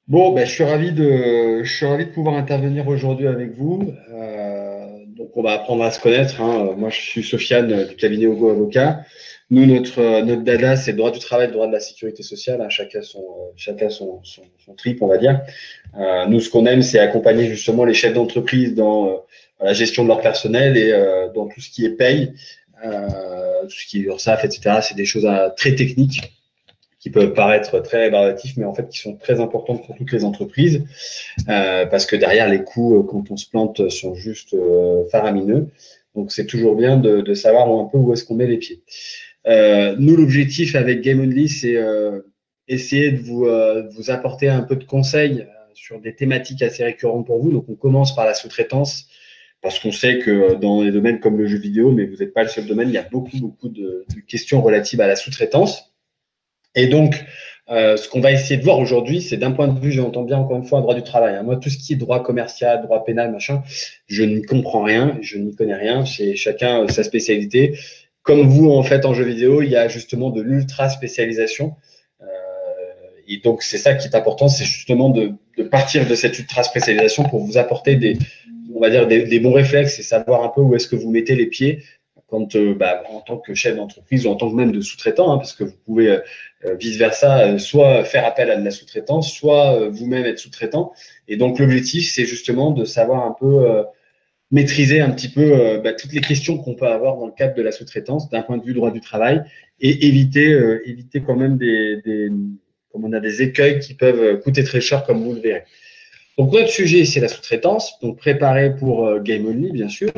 Bon, ben, je suis ravi de pouvoir intervenir aujourd'hui avec vous. Donc, on va apprendre à se connaître, hein. Moi, je suis Sofiane du cabinet Ogo Avocat. Nous, notre dada, c'est le droit du travail, le droit de la sécurité sociale, hein. Chacun son trip, on va dire. Nous, ce qu'on aime, c'est accompagner justement les chefs d'entreprise dans la gestion de leur personnel et dans tout ce qui est paye, tout ce qui est URSSAF, etc. C'est des choses très techniques qui peuvent paraître très rébarbatifs, mais en fait qui sont très importantes pour toutes les entreprises, parce que derrière les coûts, quand on se plante, sont juste faramineux. Donc c'est toujours bien de savoir un peu où est-ce qu'on met les pieds. Nous, l'objectif avec Game Only, c'est essayer de vous apporter un peu de conseils sur des thématiques assez récurrentes pour vous. Donc on commence par la sous-traitance, parce qu'on sait que dans les domaines comme le jeu vidéo, mais vous n'êtes pas le seul domaine, il y a beaucoup de questions relatives à la sous-traitance. Et donc, ce qu'on va essayer de voir aujourd'hui, c'est d'un point de vue, j'entends bien encore une fois, droit du travail, hein. Moi, tout ce qui est droit commercial, droit pénal, machin, je n'y comprends rien, je n'y connais rien. C'est chacun sa spécialité. Comme vous, en fait, en jeu vidéo, il y a justement de l'ultra spécialisation. Euh, et donc, c'est ça qui est important, c'est justement de partir de cette ultra spécialisation pour vous apporter on va dire, des bons réflexes et savoir un peu où est-ce que vous mettez les pieds quand, en tant que chef d'entreprise ou en tant que même de sous-traitant, hein, parce que vous pouvez vice-versa, soit faire appel à de la sous-traitance, soit vous-même être sous-traitant. Et donc, l'objectif, c'est justement de savoir un peu maîtriser un petit peu toutes les questions qu'on peut avoir dans le cadre de la sous-traitance d'un point de vue droit du travail et éviter quand même comme on a des écueils qui peuvent coûter très cher, comme vous le verrez. Donc, notre sujet, c'est la sous-traitance, donc préparé pour Game Only, bien sûr.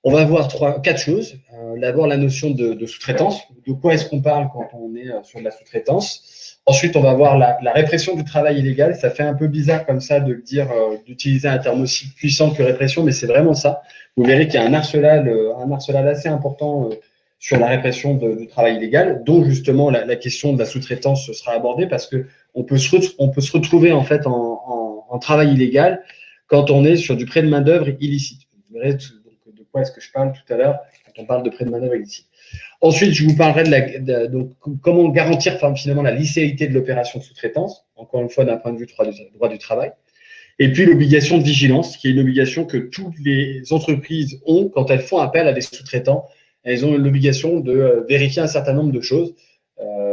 On va voir quatre choses. D'abord, la notion de sous-traitance. De quoi est-ce qu'on parle quand on est sur de la sous-traitance? Ensuite, on va voir la répression du travail illégal. Ça fait un peu bizarre comme ça de dire, d'utiliser un terme aussi puissant que répression, mais c'est vraiment ça. Vous verrez qu'il y a un arsenal assez important sur la répression du travail illégal, dont justement la question de la sous-traitance sera abordée parce que on peut se retrouver en fait en travail illégal quand on est sur du prêt de main-d'œuvre illicite. Vous verrez de quoi est-ce que je parle tout à l'heure quand on parle de prêt de main-d'œuvre illicite. Ensuite, je vous parlerai donc, comment garantir finalement la licéité de l'opération de sous-traitance, encore une fois d'un point de vue droit du travail. Et puis l'obligation de vigilance, qui est une obligation que toutes les entreprises ont quand elles font appel à des sous-traitants. Elles ont l'obligation de vérifier un certain nombre de choses.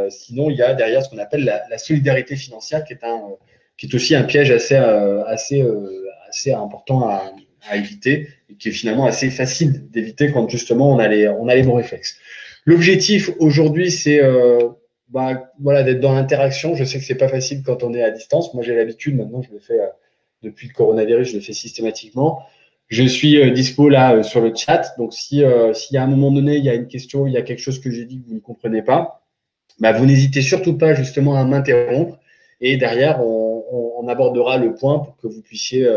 Sinon, il y a derrière ce qu'on appelle la solidarité financière, qui est aussi un piège assez important à éviter et qui est finalement assez facile d'éviter quand justement on a les bons réflexes. L'objectif aujourd'hui, c'est d'être dans l'interaction. Je sais que c'est pas facile quand on est à distance. Moi, j'ai l'habitude maintenant, je le fais depuis le coronavirus, je le fais systématiquement. Je suis dispo là sur le chat. Donc, s'il y a un moment donné, il y a une question, il y a quelque chose que j'ai dit que vous ne comprenez pas, vous n'hésitez surtout pas justement à m'interrompre. Et derrière, on abordera le point pour que vous puissiez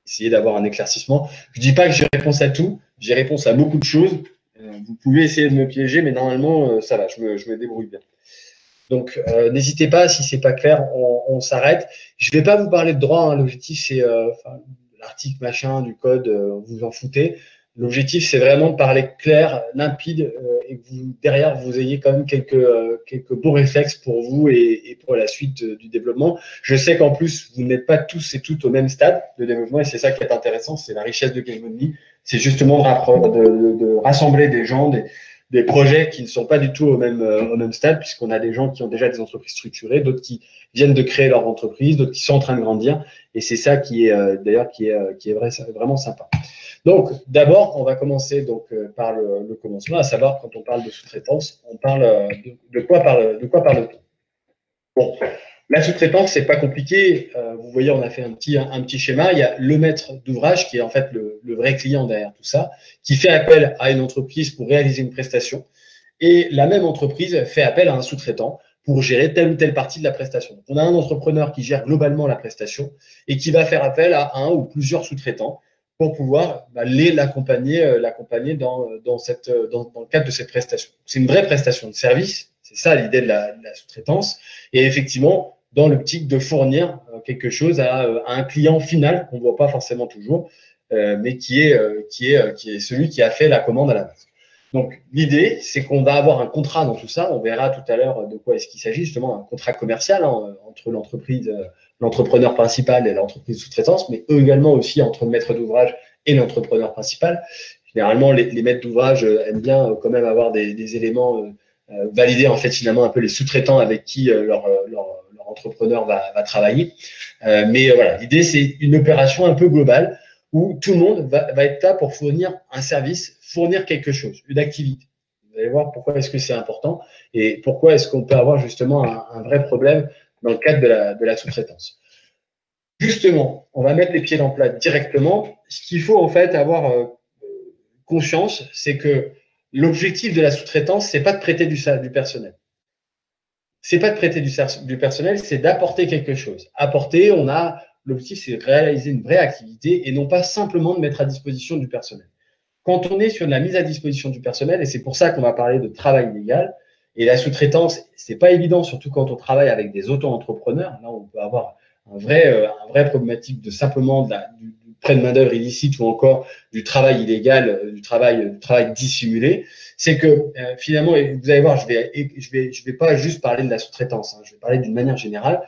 essayer d'avoir un éclaircissement. Je ne dis pas que j'ai réponse à tout, j'ai réponse à beaucoup de choses. Vous pouvez essayer de me piéger, mais normalement, ça va, je me débrouille bien. Donc, n'hésitez pas, si c'est pas clair, on s'arrête. Je ne vais pas vous parler de droit, hein. L'objectif, c'est l'article machin du code, vous en foutez. L'objectif, c'est vraiment de parler clair, limpide, et que derrière, vous ayez quand même quelques bons réflexes pour vous et pour la suite du développement. Je sais qu'en plus, vous n'êtes pas tous et toutes au même stade de développement, et c'est ça qui est intéressant, c'est la richesse de Game Only. C'est justement de rassembler des gens, des projets qui ne sont pas du tout au même stade, puisqu'on a des gens qui ont déjà des entreprises structurées, d'autres qui viennent de créer leur entreprise, d'autres qui sont en train de grandir. Et c'est ça qui est d'ailleurs qui est vraiment sympa. Donc, d'abord, on va commencer par le commencement, à savoir quand on parle de sous-traitance, on parle de quoi parle-t-on? Bon, la sous-traitance, c'est pas compliqué. Vous voyez, on a fait un petit schéma. Il y a le maître d'ouvrage qui est en fait le vrai client derrière tout ça, qui fait appel à une entreprise pour réaliser une prestation. Et la même entreprise fait appel à un sous-traitant pour gérer telle ou telle partie de la prestation. Donc, on a un entrepreneur qui gère globalement la prestation et qui va faire appel à un ou plusieurs sous-traitants pour pouvoir l'accompagner dans le cadre de cette prestation. C'est une vraie prestation de service. C'est ça l'idée de la sous-traitance. Et effectivement, dans l'optique de fournir quelque chose à un client final qu'on ne voit pas forcément toujours, mais qui est celui qui a fait la commande à la base. Donc, l'idée, c'est qu'on va avoir un contrat dans tout ça. On verra tout à l'heure de quoi est-ce qu'il s'agit, justement, un contrat commercial entre l'entreprise, l'entrepreneur principal et l'entreprise sous-traitance, mais également aussi entre le maître d'ouvrage et l'entrepreneur principal. Généralement, les maîtres d'ouvrage aiment bien quand même avoir des éléments valider en fait finalement un peu les sous-traitants avec qui leur entrepreneur va travailler. Mais voilà, l'idée c'est une opération un peu globale où tout le monde va être là pour fournir un service, fournir quelque chose, une activité. Vous allez voir pourquoi est-ce que c'est important et pourquoi est-ce qu'on peut avoir justement un vrai problème dans le cadre de la sous-traitance. Justement, on va mettre les pieds dans le plat directement. Ce qu'il faut en fait avoir conscience, c'est que l'objectif de la sous-traitance, c'est pas de prêter du personnel. C'est pas de prêter du personnel, c'est d'apporter quelque chose. Apporter, l'objectif, c'est de réaliser une vraie activité et non pas simplement de mettre à disposition du personnel. Quand on est sur de la mise à disposition du personnel, et c'est pour ça qu'on va parler de travail légal, et la sous-traitance, c'est pas évident, surtout quand on travaille avec des auto-entrepreneurs. Là, on peut avoir un vrai problématique de simplement du prêt de main-d'œuvre illicite ou encore du travail illégal, du travail dissimulé. C'est que finalement, et vous allez voir, je vais pas juste parler de la sous-traitance, je vais parler d'une manière générale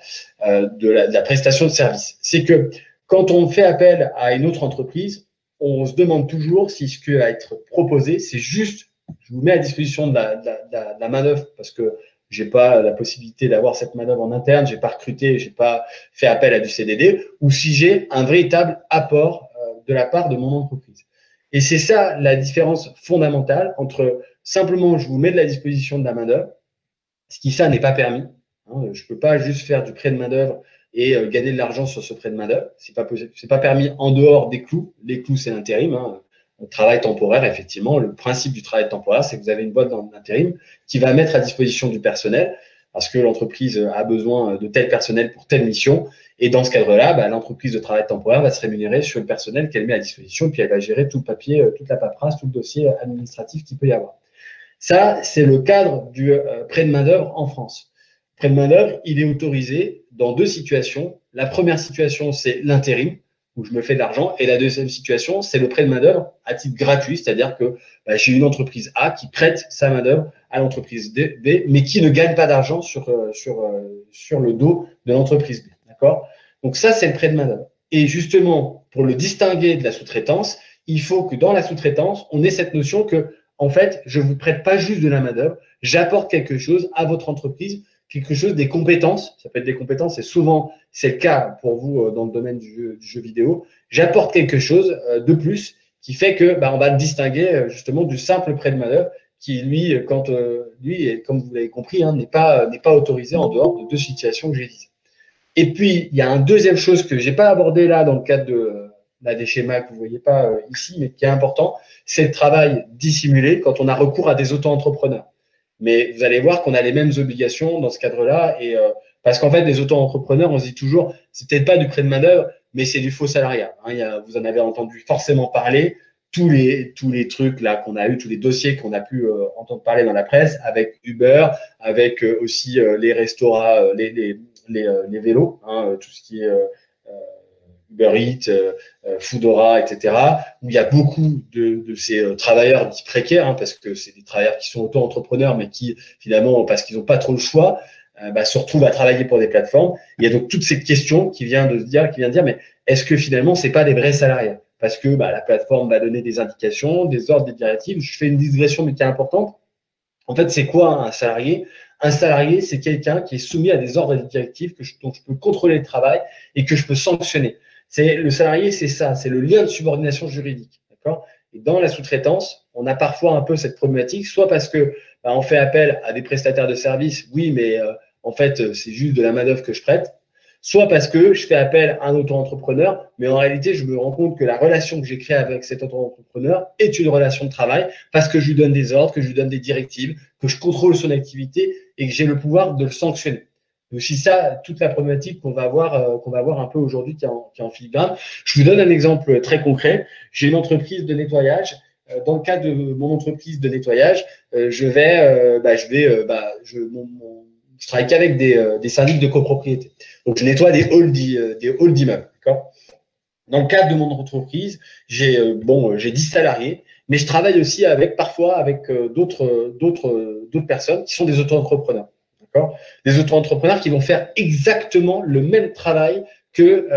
de la prestation de service. C'est que quand on fait appel à une autre entreprise, on se demande toujours si ce qui va être proposé, c'est juste, je vous mets à disposition de la main-d'œuvre parce que j'ai pas la possibilité d'avoir cette manœuvre en interne, j'ai pas recruté, j'ai pas fait appel à du CDD, ou si j'ai un véritable apport de la part de mon entreprise. Et c'est ça la différence fondamentale entre simplement je vous mets de la disposition de la main-d'œuvre, ce qui ça n'est pas permis. Je peux pas juste faire du prêt de main-d'œuvre et gagner de l'argent sur ce prêt de main-d'œuvre. C'est pas possible, c'est pas permis en dehors des clous. Les clous, c'est l'intérim. Travail temporaire, effectivement, le principe du travail temporaire, c'est que vous avez une boîte d'intérim qui va mettre à disposition du personnel parce que l'entreprise a besoin de tel personnel pour telle mission. Et dans ce cadre-là, l'entreprise de travail temporaire va se rémunérer sur le personnel qu'elle met à disposition, puis elle va gérer tout le papier, toute la paperasse, tout le dossier administratif qu'il peut y avoir. Ça, c'est le cadre du prêt de main-d'œuvre en France. Le prêt de main-d'œuvre, il est autorisé dans deux situations. La première situation, c'est l'intérim, où je me fais de l'argent. Et la deuxième situation, c'est le prêt de main-d'œuvre à titre gratuit, c'est-à-dire que j'ai une entreprise A qui prête sa main-d'œuvre à l'entreprise B, mais qui ne gagne pas d'argent sur le dos de l'entreprise B. D'accord ? Donc ça, c'est le prêt de main-d'œuvre. Et justement, pour le distinguer de la sous-traitance, il faut que dans la sous-traitance, on ait cette notion que, en fait, je ne vous prête pas juste de la main-d'œuvre, j'apporte quelque chose à votre entreprise, quelque chose, des compétences, ça peut être des compétences, et souvent c'est le cas pour vous dans le domaine du jeu vidéo, j'apporte quelque chose de plus qui fait que on va le distinguer justement du simple prêt de main-d'œuvre qui lui, comme vous l'avez compris, n'est pas autorisé en dehors de deux situations que j'ai dites. Et puis il y a une deuxième chose que j'ai pas abordé là dans le cadre des schémas que vous voyez pas ici, mais qui est important, c'est le travail dissimulé quand on a recours à des auto-entrepreneurs. Mais vous allez voir qu'on a les mêmes obligations dans ce cadre-là. Et parce qu'en fait, des auto-entrepreneurs, on se dit toujours, c'est peut-être pas du prêt de main-d'œuvre, mais c'est du faux salariat. Vous en avez entendu forcément parler. Tous les trucs là qu'on a eu, tous les dossiers qu'on a pu entendre parler dans la presse, avec Uber, avec aussi les restaurants, les vélos, tout ce qui est Uber Eats, Foodora, etc., où il y a beaucoup de ces travailleurs dits précaires, parce que c'est des travailleurs qui sont auto-entrepreneurs, mais qui, finalement, parce qu'ils n'ont pas trop le choix, se retrouvent à travailler pour des plateformes. Il y a donc toute cette question qui vient de dire, mais est-ce que finalement, c'est pas des vrais salariés ? Parce que la plateforme va donner des indications, des ordres, des directives. Je fais une digression, mais qui est importante. En fait, c'est quoi un salarié ? Un salarié, c'est quelqu'un qui est soumis à des ordres et des directives dont je peux contrôler le travail et que je peux sanctionner. Le salarié, c'est ça, c'est le lien de subordination juridique. D'accord ? Et dans la sous-traitance, on a parfois un peu cette problématique, soit parce que on fait appel à des prestataires de services, oui, mais en fait, c'est juste de la main-d'œuvre que je prête, soit parce que je fais appel à un auto-entrepreneur, mais en réalité, je me rends compte que la relation que j'ai créée avec cet auto-entrepreneur est une relation de travail parce que je lui donne des ordres, que je lui donne des directives, que je contrôle son activité et que j'ai le pouvoir de le sanctionner. C'est aussi ça, toute la problématique qu'on va avoir un peu aujourd'hui qui est en filigrane. Je vous donne un exemple très concret. J'ai une entreprise de nettoyage. Dans le cadre de mon entreprise de nettoyage, je travaille qu'avec des syndics de copropriété. Donc, je nettoie des halls d'immeubles. D'accord ? Dans le cadre de mon entreprise, j'ai 10 salariés mais je travaille aussi parfois avec d'autres personnes qui sont des auto-entrepreneurs. D'accord ? Des auto-entrepreneurs qui vont faire exactement le même travail que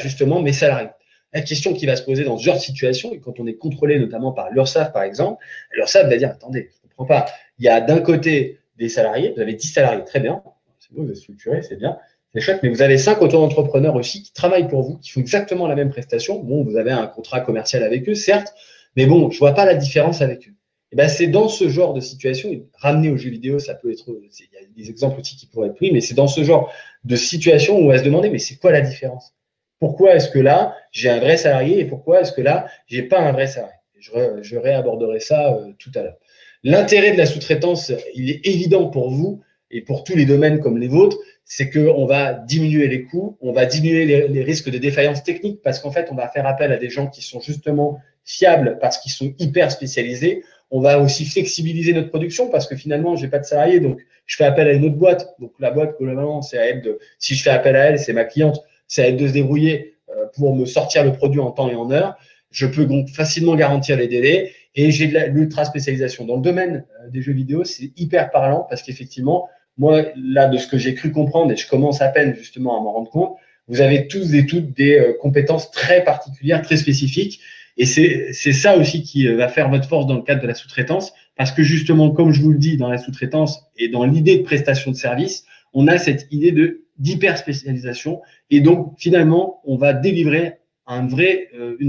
justement mes salariés. La question qui va se poser dans ce genre de situation, et quand on est contrôlé notamment par l'URSSAF par exemple, l'URSSAF va dire, attendez, je ne comprends pas, il y a d'un côté des salariés, vous avez 10 salariés, très bien, c'est beau, vous êtes structuré, c'est bien, c'est chouette, mais vous avez 5 auto-entrepreneurs aussi qui travaillent pour vous, qui font exactement la même prestation. Bon, vous avez un contrat commercial avec eux, certes, mais bon, je vois pas la différence avec eux. Et ben, c'est dans ce genre de situation, ramener aux jeux vidéo, ça peut être, il y a des exemples aussi qui pourraient être pris, mais c'est dans ce genre de situation où on va se demander, mais c'est quoi la différence? Pourquoi est-ce que là, j'ai un vrai salarié et pourquoi est-ce que là, j'ai pas un vrai salarié? Je réaborderai ça tout à l'heure. L'intérêt de la sous-traitance, il est évident pour vous et pour tous les domaines comme les vôtres, c'est qu'on va diminuer les coûts, on va diminuer les risques de défaillance technique parce qu'en fait, on va faire appel à des gens qui sont justement fiables parce qu'ils sont hyper spécialisés. On va aussi flexibiliser notre production parce que finalement, j'ai pas de salariés, donc je fais appel à une autre boîte. Donc la boîte, globalement, c'est à elle si je fais appel à elle, c'est ma cliente, c'est à elle de se débrouiller pour me sortir le produit en temps et en heure. Je peux donc facilement garantir les délais et j'ai de l'ultra spécialisation. Dans le domaine des jeux vidéo, c'est hyper parlant parce qu'effectivement, moi, là, de ce que j'ai cru comprendre, et je commence à peine justement à m'en rendre compte, vous avez tous et toutes des compétences très particulières, très spécifiques. Et c'est ça aussi qui va faire votre force dans le cadre de la sous-traitance, parce que justement, comme je vous le dis, dans la sous-traitance et dans l'idée de prestation de service, on a cette idée d'hyper spécialisation. Et donc, finalement, on va délivrer une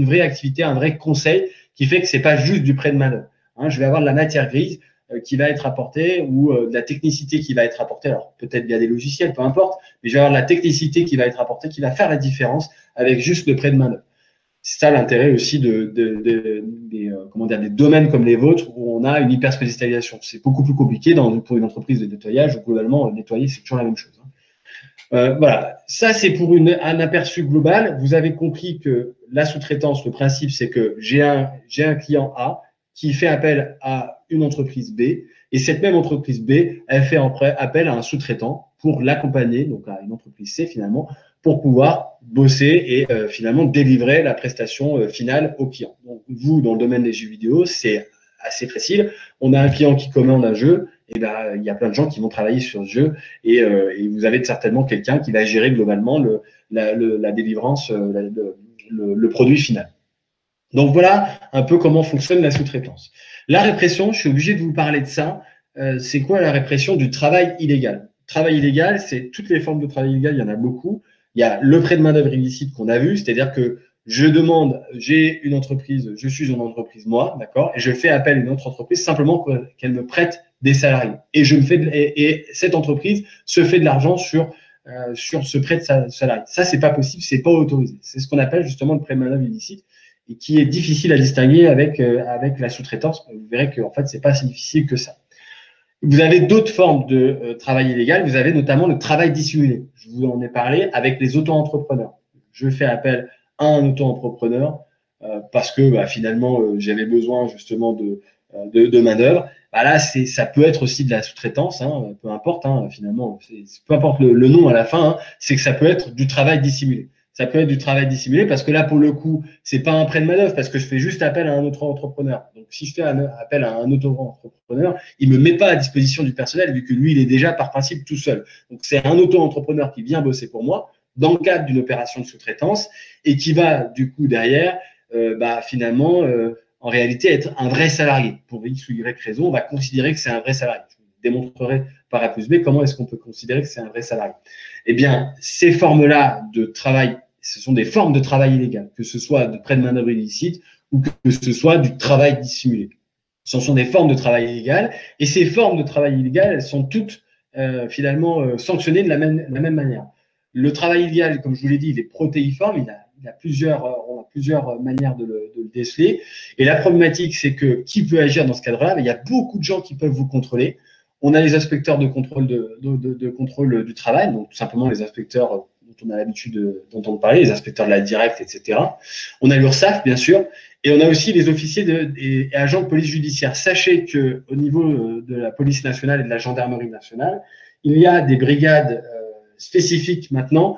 vraie activité, un vrai conseil qui fait que c'est pas juste du prêt de main-d'œuvre. Je vais avoir de la matière grise qui va être apportée ou de la technicité qui va être apportée. Alors, peut-être via des logiciels, peu importe, mais je vais avoir de la technicité qui va être apportée, qui va faire la différence avec juste le prêt de main-d'œuvre. C'est ça l'intérêt aussi des domaines comme les vôtres où on a une hyper spécialisation. C'est beaucoup plus compliqué pour une entreprise de nettoyage où globalement, nettoyer, c'est toujours la même chose. Voilà, ça c'est pour un aperçu global. Vous avez compris que la sous-traitance, le principe, c'est que j'ai un client A qui fait appel à une entreprise B et cette même entreprise B, elle fait appel à un sous-traitant pour l'accompagner, donc à une entreprise C finalement, pour pouvoir bosser et finalement délivrer la prestation finale au client. Donc vous, dans le domaine des jeux vidéo, c'est assez facile. On a un client qui commande un jeu, et ben il y a plein de gens qui vont travailler sur ce jeu et vous avez certainement quelqu'un qui va gérer globalement la délivrance, le produit final. Donc voilà un peu comment fonctionne la sous-traitance. La répression, je suis obligé de vous parler de ça. C'est quoi la répression du travail illégal? Travail illégal, c'est toutes les formes de travail illégal, il y en a beaucoup. Il y a le prêt de main-d'œuvre illicite qu'on a vu, c'est-à-dire que j'ai une entreprise, je suis une entreprise moi, d'accord, et je fais appel à une autre entreprise simplement qu'elle me prête des salariés. Et cette entreprise se fait de l'argent sur ce prêt de salariés. Ça, c'est pas possible, c'est pas autorisé. C'est ce qu'on appelle justement le prêt de main-d'œuvre illicite et qui est difficile à distinguer avec la sous-traitance. Vous verrez qu'en fait, c'est pas si difficile que ça. Vous avez d'autres formes de travail illégal. Vous avez notamment le travail dissimulé. Je vous en ai parlé avec les auto-entrepreneurs. Je fais appel à un auto-entrepreneur parce que finalement, j'avais besoin justement de main-d'œuvre. Là, ça peut être aussi de la sous-traitance, peu importe, finalement, peu importe le nom à la fin, c'est que ça peut être du travail dissimulé. Ça peut être du travail dissimulé parce que là, pour le coup, c'est pas un prêt de main-d'œuvre parce que je fais juste appel à un autre entrepreneur. Donc, si je fais appel à un autre entrepreneur, il me met pas à disposition du personnel vu que lui, il est déjà par principe tout seul. Donc, c'est un auto-entrepreneur qui vient bosser pour moi dans le cadre d'une opération de sous-traitance et qui va, du coup, derrière, finalement, en réalité, être un vrai salarié. Pour X ou Y raison, on va considérer que c'est un vrai salarié. Je vous démontrerai par A plus B comment est-ce qu'on peut considérer que c'est un vrai salarié. Eh bien, ces formes-là de travail, ce sont des formes de travail illégal, que ce soit de prêt de main-d'œuvre illicite ou que ce soit du travail dissimulé. Ce sont des formes de travail illégal et ces formes de travail illégal, elles sont toutes finalement sanctionnées de la même manière. Le travail illégal, comme je vous l'ai dit, il est protéiforme, on a plusieurs manières de le déceler. Et la problématique, c'est que qui peut agir dans ce cadre-là? Il y a beaucoup de gens qui peuvent vous contrôler. On a les inspecteurs de contrôle contrôle du travail, donc tout simplement les inspecteurs dont on a l'habitude d'entendre parler, les inspecteurs de la directe, etc. On a l'URSSAF, bien sûr, et on a aussi les officiers et agents de police judiciaire. Sachez que au niveau de la police nationale et de la gendarmerie nationale, il y a des brigades spécifiques maintenant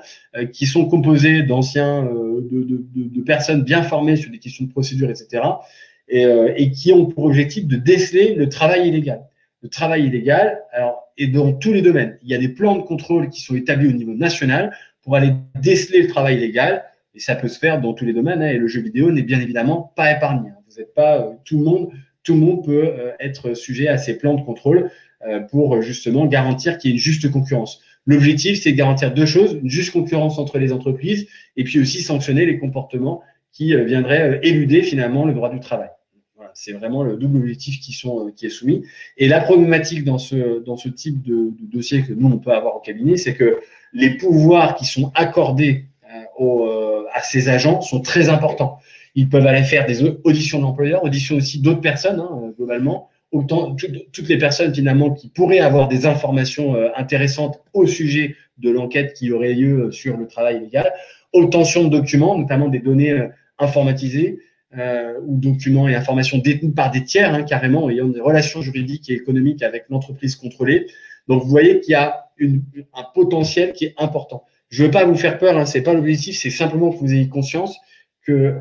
qui sont composées d'anciens, de personnes bien formées sur des questions de procédure, etc., et qui ont pour objectif de déceler le travail illégal. Le travail illégal, alors, est dans tous les domaines. Il y a des plans de contrôle qui sont établis au niveau national pour aller déceler le travail illégal, et ça peut se faire dans tous les domaines, hein, et le jeu vidéo n'est bien évidemment pas épargné. Vous n'êtes pas tout le monde peut être sujet à ces plans de contrôle pour justement garantir qu'il y ait une juste concurrence. L'objectif, c'est de garantir deux choses, une juste concurrence entre les entreprises et puis aussi sanctionner les comportements qui viendraient éluder finalement le droit du travail. Voilà, c'est vraiment le double objectif qui est soumis. Et la problématique dans ce type de dossier que nous, on peut avoir au cabinet, c'est que les pouvoirs qui sont accordés à ces agents sont très importants. Ils peuvent aller faire des auditions d'employeurs, auditions aussi d'autres personnes, hein, globalement. Autant toutes les personnes finalement qui pourraient avoir des informations intéressantes au sujet de l'enquête qui aurait lieu sur le travail illégal, obtention de documents, notamment des données informatisées ou documents et informations détenus par des tiers, hein, carrément, ayant des relations juridiques et économiques avec l'entreprise contrôlée. Donc, vous voyez qu'il y a un potentiel qui est important. Je ne veux pas vous faire peur, hein, ce n'est pas l'objectif, c'est simplement que vous ayez conscience que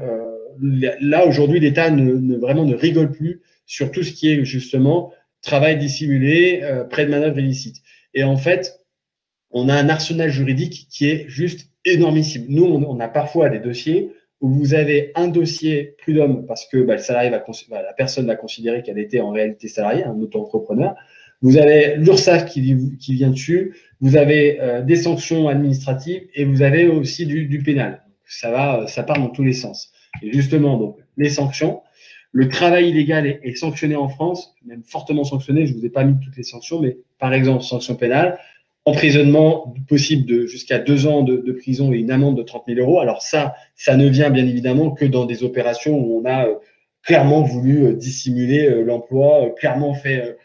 là, aujourd'hui, l'État vraiment ne rigole plus sur tout ce qui est justement travail dissimulé, prêt de manœuvre illicite. Et en fait, on a un arsenal juridique qui est juste énormissime. Nous, on a parfois des dossiers où vous avez un dossier prud'homme parce que le salarié la personne va considérer qu'elle était en réalité salariée, un auto-entrepreneur. Vous avez l'URSSAF qui vient dessus, vous avez des sanctions administratives et vous avez aussi du pénal. Ça part dans tous les sens. Et justement, donc, les sanctions. Le travail illégal est sanctionné en France, même fortement sanctionné. Je ne vous ai pas mis toutes les sanctions, mais par exemple, sanction pénale, emprisonnement possible de jusqu'à 2 ans de prison et une amende de 30 000 euros. Alors ça ne vient bien évidemment que dans des opérations où on a clairement voulu dissimuler l'emploi, clairement fait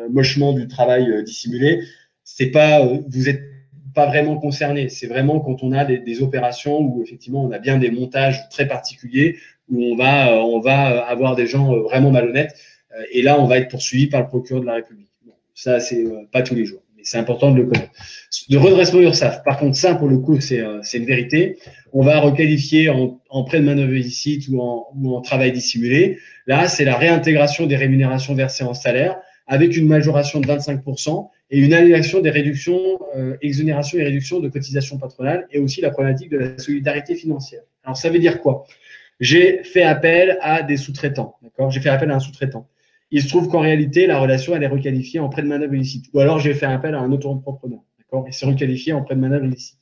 mochement du travail dissimulé. C'est pas, vous êtes pas vraiment concerné. C'est vraiment quand on a des opérations où effectivement on a bien des montages très particuliers où on va avoir des gens vraiment malhonnêtes et là on va être poursuivi par le procureur de la République. Bon, ça c'est pas tous les jours, mais c'est important de le connaître. De redressement URSSAF, par contre ça pour le coup c'est une vérité. On va requalifier en prêt de manœuvre illicite ou en travail dissimulé. Là c'est la réintégration des rémunérations versées en salaire avec une majoration de 25% et une annulation des réductions, exonérations et réductions de cotisations patronales et aussi la problématique de la solidarité financière. Alors ça veut dire quoi? J'ai fait appel à des sous-traitants, d'accord? J'ai fait appel à un sous-traitant. Il se trouve qu'en réalité, la relation, elle est requalifiée en prêt de manœuvre illicite. Ou alors, j'ai fait appel à un auto-entrepreneur, d'accord? Et c'est requalifié en prêt de manœuvre illicite.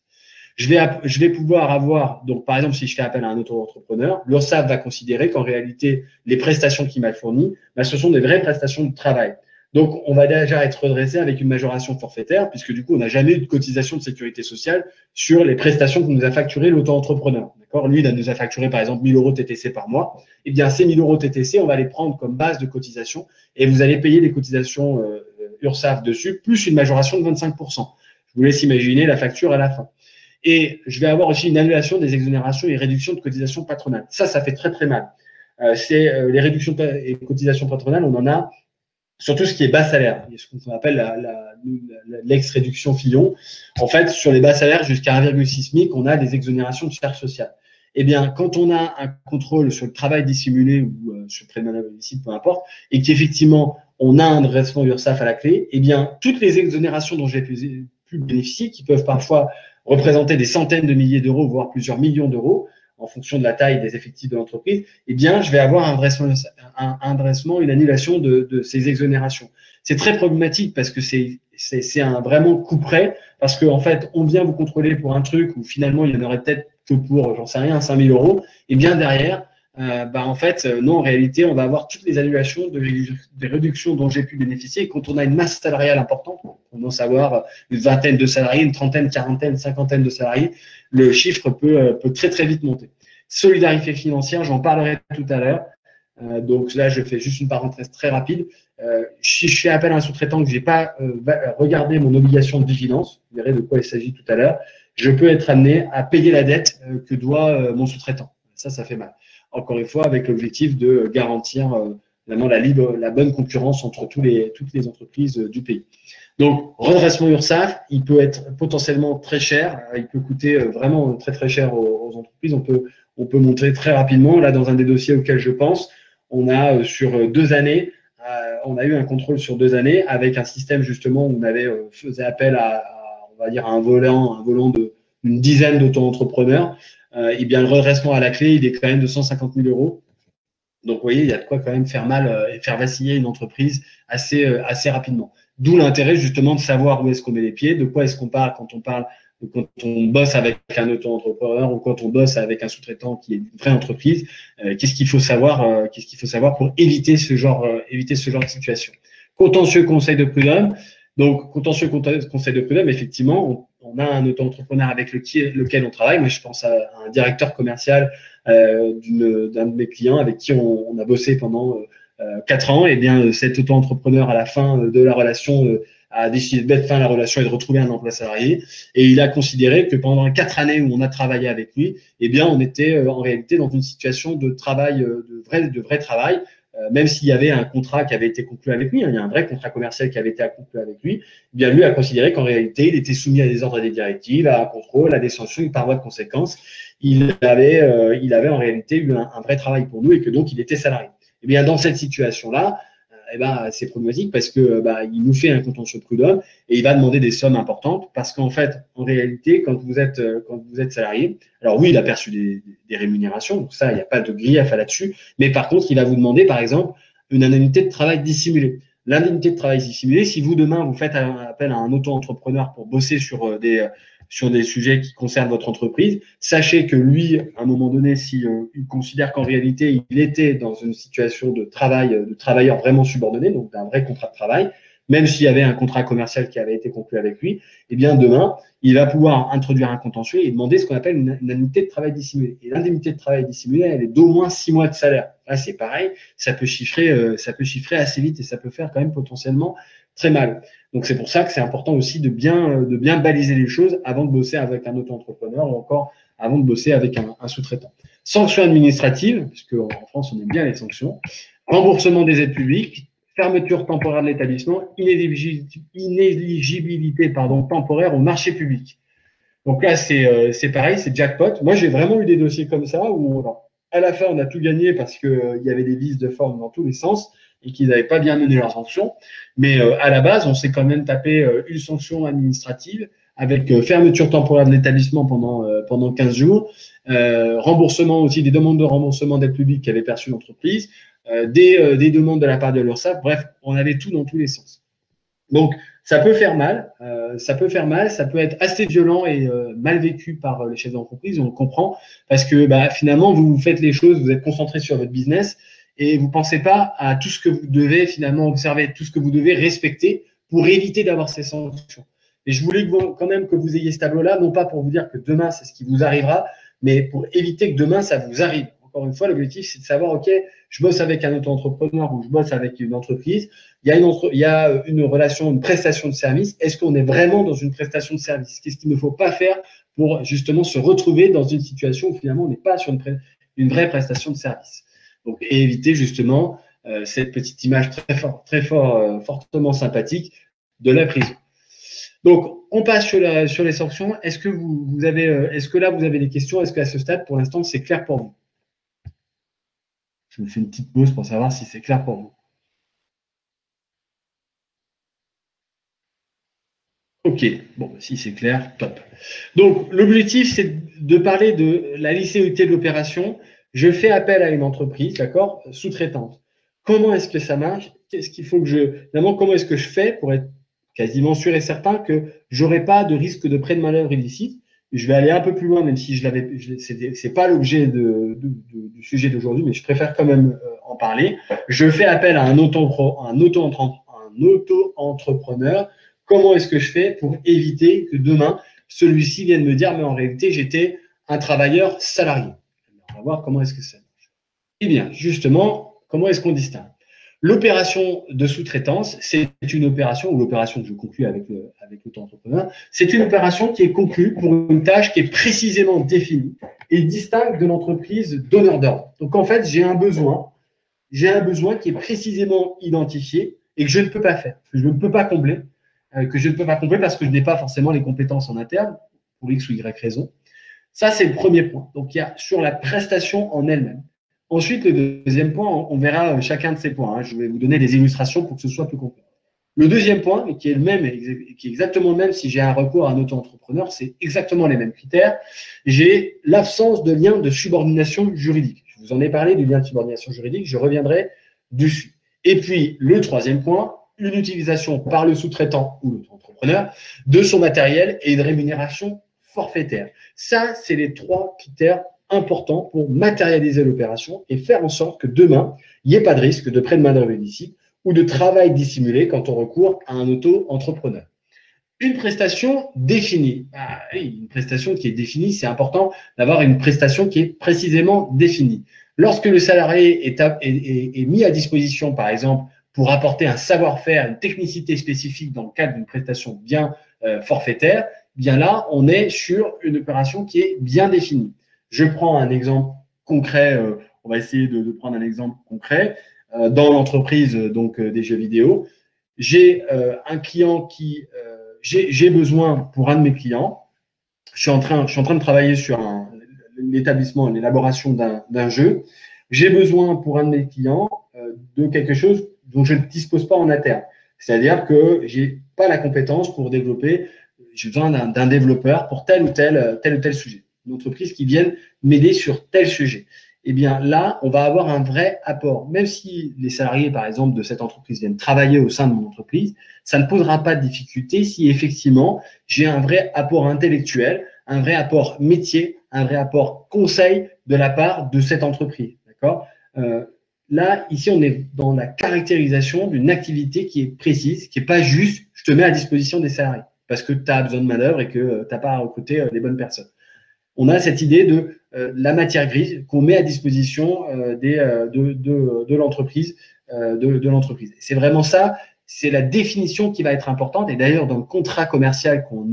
Je vais pouvoir avoir, donc par exemple, si je fais appel à un auto-entrepreneur, l'URSSAF va considérer qu'en réalité, les prestations qu'il m'a fournies, ce sont des vraies prestations de travail. Donc, on va déjà être redressé avec une majoration forfaitaire, puisque du coup, on n'a jamais eu de cotisation de sécurité sociale sur les prestations que nous a facturées l'auto-entrepreneur. D'accord? Lui, il nous a facturé, par exemple, 1 000 euros TTC par mois. Eh bien, ces 1 000 euros TTC, on va les prendre comme base de cotisation et vous allez payer des cotisations URSSAF dessus, plus une majoration de 25%. Je vous laisse imaginer la facture à la fin. Et je vais avoir aussi une annulation des exonérations et réductions de cotisations patronales. Ça fait très, très mal. Les réductions et cotisations patronales, on en a sur tout ce qui est bas salaire, ce qu'on appelle l'ex-réduction Fillon. En fait, sur les bas salaires jusqu'à 1,6 SMIC, on a des exonérations de charges sociales. Eh bien, quand on a un contrôle sur le travail dissimulé ou sur le prêt de manœuvre illicite, peu importe, et qu'effectivement, on a un redressement URSSAF à la clé, eh bien, toutes les exonérations dont j'ai pu bénéficier, qui peuvent parfois représenter des centaines de milliers d'euros, voire plusieurs millions d'euros, en fonction de la taille des effectifs de l'entreprise, eh bien, je vais avoir un redressement, une annulation de ces exonérations. C'est très problématique parce que c'est vraiment coup près, parce qu'en fait, on vient vous contrôler pour un truc où finalement, il y en aurait peut-être que pour, j'en sais rien, 5 000 euros, et bien derrière, en fait, non, en réalité, on va avoir toutes les annulations des réductions dont j'ai pu bénéficier. Et quand on a une masse salariale importante, on doit savoir une vingtaine de salariés, une trentaine, quarantaine, cinquantaine de salariés, le chiffre peut très, très vite monter. Solidarité financière, j'en parlerai tout à l'heure. Donc là, je fais juste une parenthèse très rapide. Si je fais appel à un sous-traitant que je n'ai pas regardé mon obligation de vigilance, vous verrez de quoi il s'agit tout à l'heure, je peux être amené à payer la dette que doit mon sous-traitant. Ça fait mal. Encore une fois, avec l'objectif de garantir vraiment la bonne concurrence entre toutes les entreprises du pays. Donc, redressement URSSAF, il peut être potentiellement très cher, il peut coûter vraiment très très cher aux entreprises. On peut monter très rapidement. Là, dans un des dossiers auxquels je pense, on a sur 2 années, on a eu un contrôle sur 2 années avec un système justement où on avait faisait appel on va dire à un volant d'une dizaine d'auto-entrepreneurs. Et bien le redressement à la clé, il est quand même de 150 000 euros. Donc, vous voyez, il y a de quoi quand même faire mal et faire vaciller une entreprise assez rapidement. D'où l'intérêt justement de savoir où est-ce qu'on met les pieds, de quoi est-ce qu'on parle quand on bosse avec un auto-entrepreneur ou quand on bosse avec un sous-traitant qui est une vraie entreprise. Qu'est-ce qu'il faut savoir pour éviter ce genre de situation. Contentieux conseil de prud'homme. Donc, contentieux conseil de prud'homme, effectivement, on a un auto-entrepreneur avec lequel on travaille. Moi, je pense à un directeur commercial d'un de mes clients avec qui on a bossé pendant 4 ans. Et bien, cet auto-entrepreneur, à la fin de la relation, a décidé de mettre fin à la relation et de retrouver un emploi salarié. Et il a considéré que pendant 4 années où on a travaillé avec lui, eh bien, on était en réalité dans une situation de travail, de vrai travail. Même s'il y avait un contrat qui avait été conclu avec lui, il y a un vrai contrat commercial qui avait été conclu avec lui, eh bien lui a considéré qu'en réalité, il était soumis à des ordres et des directives, à un contrôle, à des sanctions, et par voie de conséquence, il avait en réalité eu un vrai travail pour nous et que donc il était salarié. Eh bien, dans cette situation-là, c'est problématique parce que il nous fait un contentieux de prud'homme et il va demander des sommes importantes parce qu'en fait, en réalité, quand vous êtes salarié, alors oui, il a perçu des rémunérations, donc ça, il n'y a pas de grief là-dessus, mais par contre, il va vous demander, par exemple, une indemnité de travail dissimulée. L'indemnité de travail dissimulée, si vous demain vous faites appel à un auto-entrepreneur pour bosser sur des sujets qui concernent votre entreprise, sachez que lui, à un moment donné, si il considère qu'en réalité, il était dans une situation de travailleur vraiment subordonné, donc d'un vrai contrat de travail, même s'il y avait un contrat commercial qui avait été conclu avec lui, eh bien demain, il va pouvoir introduire un contentieux et demander ce qu'on appelle une indemnité de travail dissimulée. Et l'indemnité de travail dissimulée, elle est d'au moins 6 mois de salaire. Là, c'est pareil, ça peut chiffrer assez vite et ça peut faire quand même potentiellement très mal. Donc, c'est pour ça que c'est important aussi de bien baliser les choses avant de bosser avec un auto-entrepreneur ou encore avant de bosser avec un sous-traitant. Sanctions administratives, puisque en France, on aime bien les sanctions. Remboursement des aides publiques, fermeture temporaire de l'établissement, inéligibilité temporaire au marché public. Donc là, c'est pareil, c'est jackpot. Moi, j'ai vraiment eu des dossiers comme ça où, à la fin, on a tout gagné parce qu'il y avait des vices de forme dans tous les sens et qu'ils n'avaient pas bien mené leur sanction. Mais à la base, on s'est quand même tapé une sanction administrative avec fermeture temporaire de l'établissement pendant 15 jours, remboursement aussi, des demandes de remboursement d'aide publique qu'avait perçu l'entreprise, des demandes de la part de l'URSSAF. Bref, on avait tout dans tous les sens. Donc, ça peut faire mal, ça peut être assez violent et mal vécu par les chefs d'entreprise, on le comprend, parce que finalement, vous faites les choses, vous êtes concentré sur votre business et vous ne pensez pas à tout ce que vous devez finalement observer, tout ce que vous devez respecter pour éviter d'avoir ces sanctions. Et je voulais quand même que vous ayez ce tableau-là, non pas pour vous dire que demain, c'est ce qui vous arrivera, mais pour éviter que demain, ça vous arrive. Encore une fois, l'objectif, c'est de savoir, OK, je bosse avec un auto-entrepreneur ou je bosse avec une entreprise. Il y a une relation, une prestation de service. Est-ce qu'on est vraiment dans une prestation de service? Qu'est-ce qu'il ne faut pas faire pour justement se retrouver dans une situation où finalement on n'est pas sur une vraie prestation de service? Donc, et éviter justement cette petite image fortement sympathique de la prison. Donc, on passe sur les sanctions. Est-ce que est-ce que là vous avez des questions? Est-ce qu'à ce stade, pour l'instant, c'est clair pour vous? Je me fais une petite pause pour savoir si c'est clair pour vous. Ok, bon, si c'est clair, top. Donc, l'objectif, c'est de parler de la licéité de l'opération. Je fais appel à une entreprise, d'accord, sous-traitante. Comment est-ce que ça marche? Qu'est-ce qu'il faut que D'abord, comment est-ce que je fais pour être quasiment sûr et certain que j'aurai pas de risque de prêt de main-d'œuvre illicite? Je vais aller un peu plus loin, même si c'est pas l'objet du sujet d'aujourd'hui, mais je préfère quand même en parler. Je fais appel à un auto-entrepreneur. Comment est-ce que je fais pour éviter que demain, celui-ci vienne me dire, mais en réalité, j'étais un travailleur salarié? On va voir comment est-ce que ça marche. Eh bien, justement, comment est-ce qu'on distingue? L'opération de sous-traitance, c'est une opération, ou l'opération que je conclue avec l'auto-entrepreneur, c'est une opération qui est conclue pour une tâche qui est précisément définie et distincte de l'entreprise donneur d'ordre. Donc, en fait, j'ai un besoin qui est précisément identifié et que je ne peux pas faire, que je ne peux pas combler, parce que je n'ai pas forcément les compétences en interne, pour X ou Y raison. Ça, c'est le premier point. Donc, il y a sur la prestation en elle-même. Ensuite, le deuxième point, on verra chacun de ces points, hein. Je vais vous donner des illustrations pour que ce soit plus complet. Le deuxième point, et qui est le même, qui est exactement le même si j'ai un recours à un auto-entrepreneur, c'est exactement les mêmes critères. J'ai l'absence de lien de subordination juridique. Je vous en ai parlé du lien de subordination juridique, je reviendrai dessus. Et puis, le troisième point, une utilisation par le sous-traitant ou l'auto-entrepreneur de son matériel et une rémunération forfaitaire. Ça, c'est les trois critères importants pour matérialiser l'opération et faire en sorte que demain, il n'y ait pas de risque de prêt de main-d'œuvre illicite ou de travail dissimulé quand on recourt à un auto-entrepreneur. Une prestation définie. Ah, oui, une prestation qui est définie, c'est important d'avoir une prestation qui est précisément définie. Lorsque le salarié est mis à disposition, par exemple, pour apporter un savoir-faire, une technicité spécifique dans le cadre d'une prestation bien forfaitaire, bien là, on est sur une opération qui est bien définie. Je prends un exemple concret, on va essayer de prendre un exemple concret. Dans l'entreprise des jeux vidéo, j'ai un client qui j'ai besoin pour un de mes clients. Je suis en train de travailler sur l'établissement, l'élaboration d'un jeu. J'ai besoin pour un de mes clients de quelque chose dont je ne dispose pas en interne. C'est-à-dire que j'ai pas la compétence pour développer. J'ai besoin d'un développeur pour tel ou tel sujet. Une entreprise qui vienne m'aider sur tel sujet. Eh bien là, on va avoir un vrai apport. Même si les salariés, par exemple, de cette entreprise viennent travailler au sein de mon entreprise, ça ne posera pas de difficulté si effectivement j'ai un vrai apport intellectuel, un vrai apport métier, un vrai apport conseil de la part de cette entreprise. D'accord ? Là, ici, on est dans la caractérisation d'une activité qui est précise, qui n'est pas juste je te mets à disposition des salariés parce que tu as besoin de manœuvre et que tu n'as pas à recruter les bonnes personnes. On a cette idée de la matière grise qu'on met à disposition de l'entreprise. C'est vraiment ça, c'est la définition qui va être importante. Et d'ailleurs, dans le contrat commercial qu'on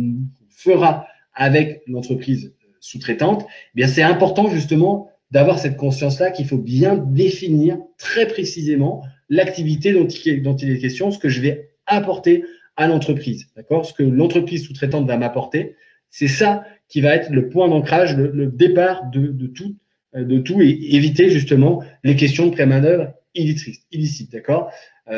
fera avec l'entreprise sous-traitante, eh bien, c'est important justement d'avoir cette conscience-là qu'il faut bien définir très précisément l'activité dont il est question, ce que je vais apporter à l'entreprise, d'accord ? Ce que l'entreprise sous-traitante va m'apporter, c'est ça qui va être le point d'ancrage, le départ de tout et éviter justement les questions de pré-manœuvre illicite, d'accord ?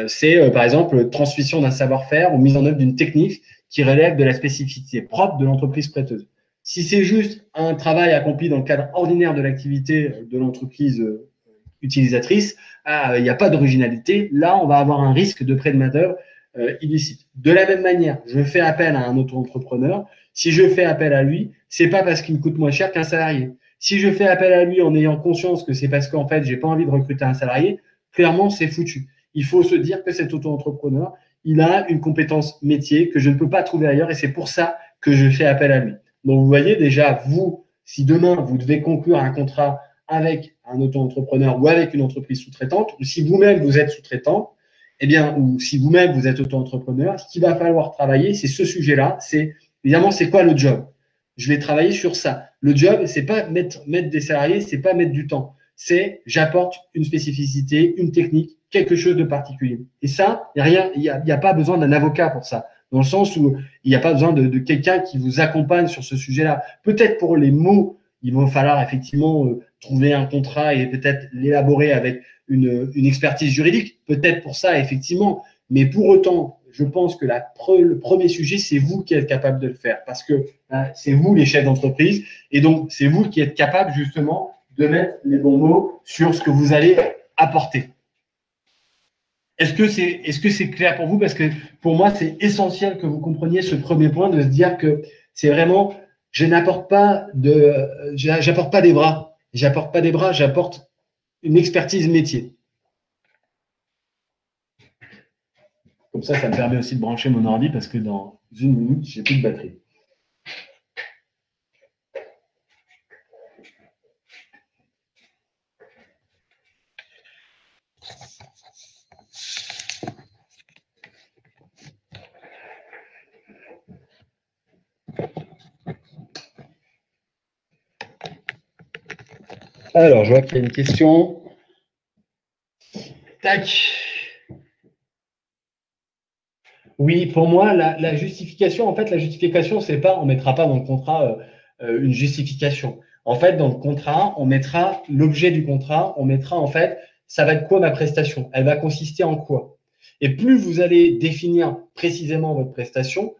C'est par exemple transmission d'un savoir-faire ou mise en œuvre d'une technique qui relève de la spécificité propre de l'entreprise prêteuse. Si c'est juste un travail accompli dans le cadre ordinaire de l'activité de l'entreprise utilisatrice, il n'y a pas d'originalité. Là, on va avoir un risque de prêt de main-d'œuvre illicite. De la même manière, je fais appel à un auto-entrepreneur. Si je fais appel à lui, c'est pas parce qu'il me coûte moins cher qu'un salarié. Si je fais appel à lui en ayant conscience que c'est parce qu'en fait, j'ai pas envie de recruter un salarié, clairement, c'est foutu. Il faut se dire que cet auto-entrepreneur, il a une compétence métier que je ne peux pas trouver ailleurs et c'est pour ça que je fais appel à lui. Donc, vous voyez déjà, vous, si demain, vous devez conclure un contrat avec un auto-entrepreneur ou avec une entreprise sous-traitante, ou si vous-même vous êtes sous-traitant, eh bien, ou si vous-même vous êtes auto-entrepreneur, ce qu'il va falloir travailler, c'est ce sujet-là. C'est évidemment, c'est quoi le job ? Je vais travailler sur ça. Le job, c'est pas mettre des salariés, c'est pas mettre du temps. C'est j'apporte une spécificité, une technique, quelque chose de particulier. Et ça, il n'y a pas besoin d'un avocat pour ça. Dans le sens où il n'y a pas besoin de quelqu'un qui vous accompagne sur ce sujet-là. Peut-être pour les mots, il va falloir effectivement trouver un contrat et peut-être l'élaborer avec une expertise juridique. Peut-être pour ça, effectivement. Mais pour autant, je pense que le premier sujet, c'est vous qui êtes capable de le faire parce que c'est vous les chefs d'entreprise et donc c'est vous qui êtes capable justement de mettre les bons mots sur ce que vous allez apporter. Est-ce que c'est clair pour vous? Parce que pour moi, c'est essentiel que vous compreniez ce premier point, de se dire que c'est vraiment, j'apporte pas des bras, j'apporte une expertise métier. Comme ça me permet aussi de brancher mon ordi parce que dans une minute, j'ai plus de batterie. Alors, je vois qu'il y a une question. Tac. Oui, pour moi, la justification, c'est pas, on ne mettra pas dans le contrat une justification. en fait, dans le contrat, on mettra l'objet du contrat, on mettra en fait, ça va être quoi ma prestation? Elle va consister en quoi? Et plus vous allez définir précisément votre prestation,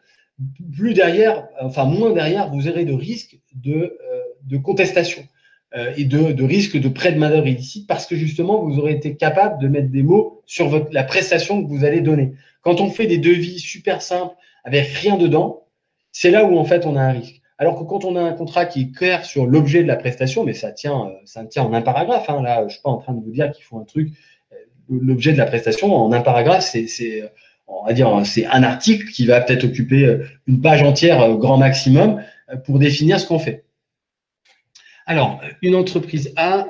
plus derrière, enfin moins derrière, vous aurez de risques de contestation et de risques de prêt de main-d'œuvre illicite parce que justement, vous aurez été capable de mettre des mots sur la prestation que vous allez donner. Quand on fait des devis super simples avec rien dedans, c'est là où en fait on a un risque. Alors que quand on a un contrat qui est clair sur l'objet de la prestation, mais ça tient en un paragraphe. Hein, là, je ne suis pas en train de vous dire qu'il faut un truc. L'objet de la prestation en un paragraphe, on va dire, c'est un article qui va peut-être occuper une page entière, grand maximum, pour définir ce qu'on fait. Alors, une entreprise A.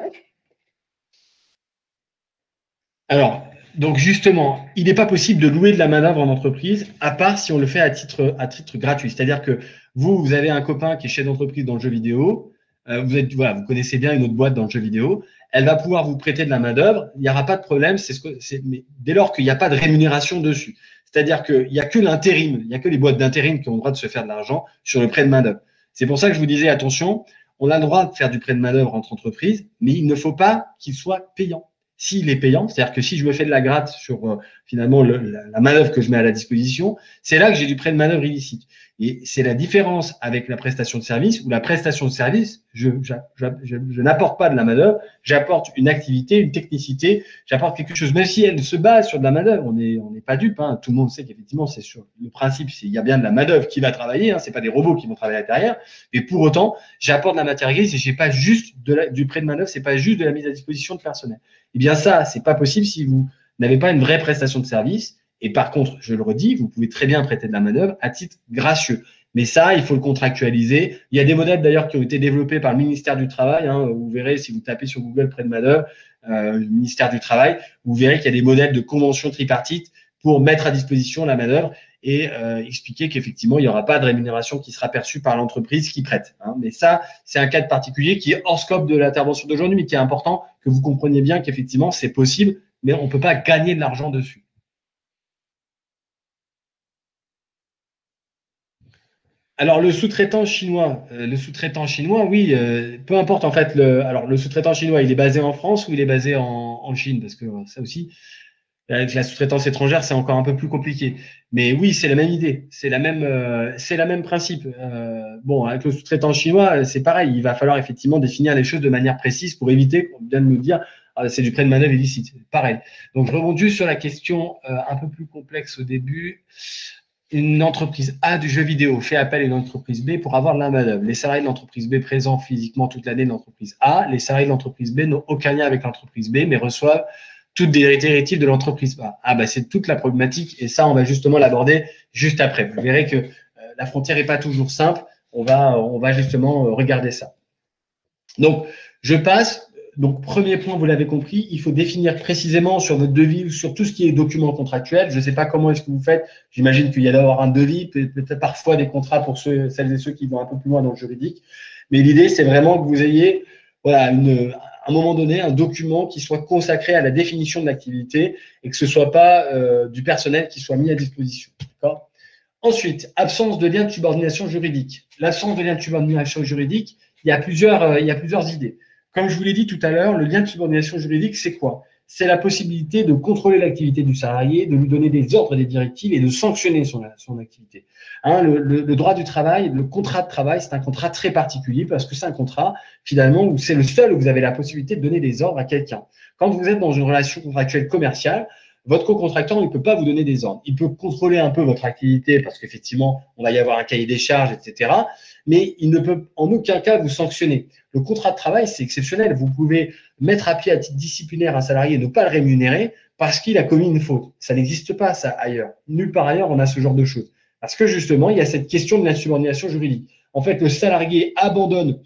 Alors, donc justement, il n'est pas possible de louer de la main-d'œuvre en entreprise, à part si on le fait à titre gratuit. C'est-à-dire que vous avez un copain qui est chef d'entreprise dans le jeu vidéo, vous connaissez bien une autre boîte dans le jeu vidéo, elle va pouvoir vous prêter de la main-d'œuvre, il n'y aura pas de problème, mais dès lors qu'il n'y a pas de rémunération dessus. C'est-à-dire qu'il n'y a que l'intérim, il n'y a que les boîtes d'intérim qui ont le droit de se faire de l'argent sur le prêt de main-d'œuvre. C'est pour ça que je vous disais, attention, on a le droit de faire du prêt de main-d'œuvre entre entreprises, mais il ne faut pas qu'il soit payant. S'il est payant, c'est-à-dire que si je me fais de la gratte sur finalement la main-d'œuvre que je mets à la disposition, c'est là que j'ai du prêt de main-d'œuvre illicite. Et c'est la différence avec la prestation de service, où la prestation de service, je n'apporte pas de la main-d'œuvre, j'apporte une activité, une technicité, j'apporte quelque chose. Même si elle se base sur de la main-d'œuvre, on n'est pas dupe. Hein. Tout le monde sait qu'effectivement, c'est sur le principe, il y a bien de la main-d'œuvre qui va travailler. Hein. C'est pas des robots qui vont travailler à l'intérieur. Mais pour autant, j'apporte de la matière grise et j'ai pas juste du prêt de main-d'œuvre, c'est pas juste de la mise à disposition de personnel. Eh bien ça, c'est pas possible si vous n'avez pas une vraie prestation de service. Et par contre, je le redis, vous pouvez très bien prêter de la main-d'œuvre à titre gracieux. Mais ça, il faut le contractualiser. Il y a des modèles d'ailleurs qui ont été développés par le ministère du Travail. Hein. Vous verrez, si vous tapez sur Google prêt de main-d'œuvre, ministère du Travail, vous verrez qu'il y a des modèles de convention tripartite pour mettre à disposition la main-d'œuvre et expliquer qu'effectivement, il n'y aura pas de rémunération qui sera perçue par l'entreprise qui prête. Hein. Mais ça, c'est un cas de particulier qui est hors scope de l'intervention d'aujourd'hui, mais qui est important que vous compreniez bien qu'effectivement, c'est possible, mais on ne peut pas gagner de l'argent dessus. Alors, le sous-traitant chinois, oui, peu importe en fait. Alors, le sous-traitant chinois, il est basé en France ou il est basé en Chine? Parce que ça aussi, avec la sous-traitance étrangère, c'est encore un peu plus compliqué. Mais oui, c'est la même idée, c'est la même principe. Bon, avec le sous-traitant chinois, c'est pareil. Il va falloir effectivement définir les choses de manière précise pour éviter qu'on vienne nous dire c'est du prêt de main-d'œuvre illicite. Pareil. Donc, je rebondis juste sur la question un peu plus complexe au début. Une entreprise A du jeu vidéo fait appel à une entreprise B pour avoir de la main-d'œuvre. Les salariés de l'entreprise B présents physiquement toute l'année de l'entreprise A, les salariés de l'entreprise B n'ont aucun lien avec l'entreprise B, mais reçoivent toutes des directives de l'entreprise A. Ah, bah, c'est toute la problématique et ça, on va justement l'aborder juste après. Vous verrez que la frontière n'est pas toujours simple. On va justement regarder ça. Donc, je passe. Donc, premier point, vous l'avez compris, il faut définir précisément sur votre devis ou sur tout ce qui est document contractuel. Je ne sais pas comment est-ce que vous faites. J'imagine qu'il y a d'avoir un devis, peut-être parfois des contrats pour celles et ceux qui vont un peu plus loin dans le juridique. Mais l'idée, c'est vraiment que vous ayez, voilà, à un moment donné, un document qui soit consacré à la définition de l'activité et que ce ne soit pas du personnel qui soit mis à disposition. D'accord ? Ensuite, absence de lien de subordination juridique. L'absence de lien de subordination juridique, il y a plusieurs idées. Comme je vous l'ai dit tout à l'heure, le lien de subordination juridique, c'est quoi? C'est la possibilité de contrôler l'activité du salarié, de lui donner des ordres et des directives et de sanctionner son activité. Hein, le droit du travail, le contrat de travail, c'est un contrat très particulier parce que c'est un contrat, finalement, où c'est le seul où vous avez la possibilité de donner des ordres à quelqu'un. Quand vous êtes dans une relation contractuelle commerciale, votre co-contractant ne peut pas vous donner des ordres. Il peut contrôler un peu votre activité parce qu'effectivement, on va y avoir un cahier des charges, etc. Mais il ne peut en aucun cas vous sanctionner. Le contrat de travail, c'est exceptionnel. Vous pouvez mettre à pied à titre disciplinaire un salarié et ne pas le rémunérer parce qu'il a commis une faute. Ça n'existe pas, ça, ailleurs. Nulle part ailleurs, on a ce genre de choses. Parce que justement, il y a cette question de l'insubordination juridique. En fait, le salarié abandonne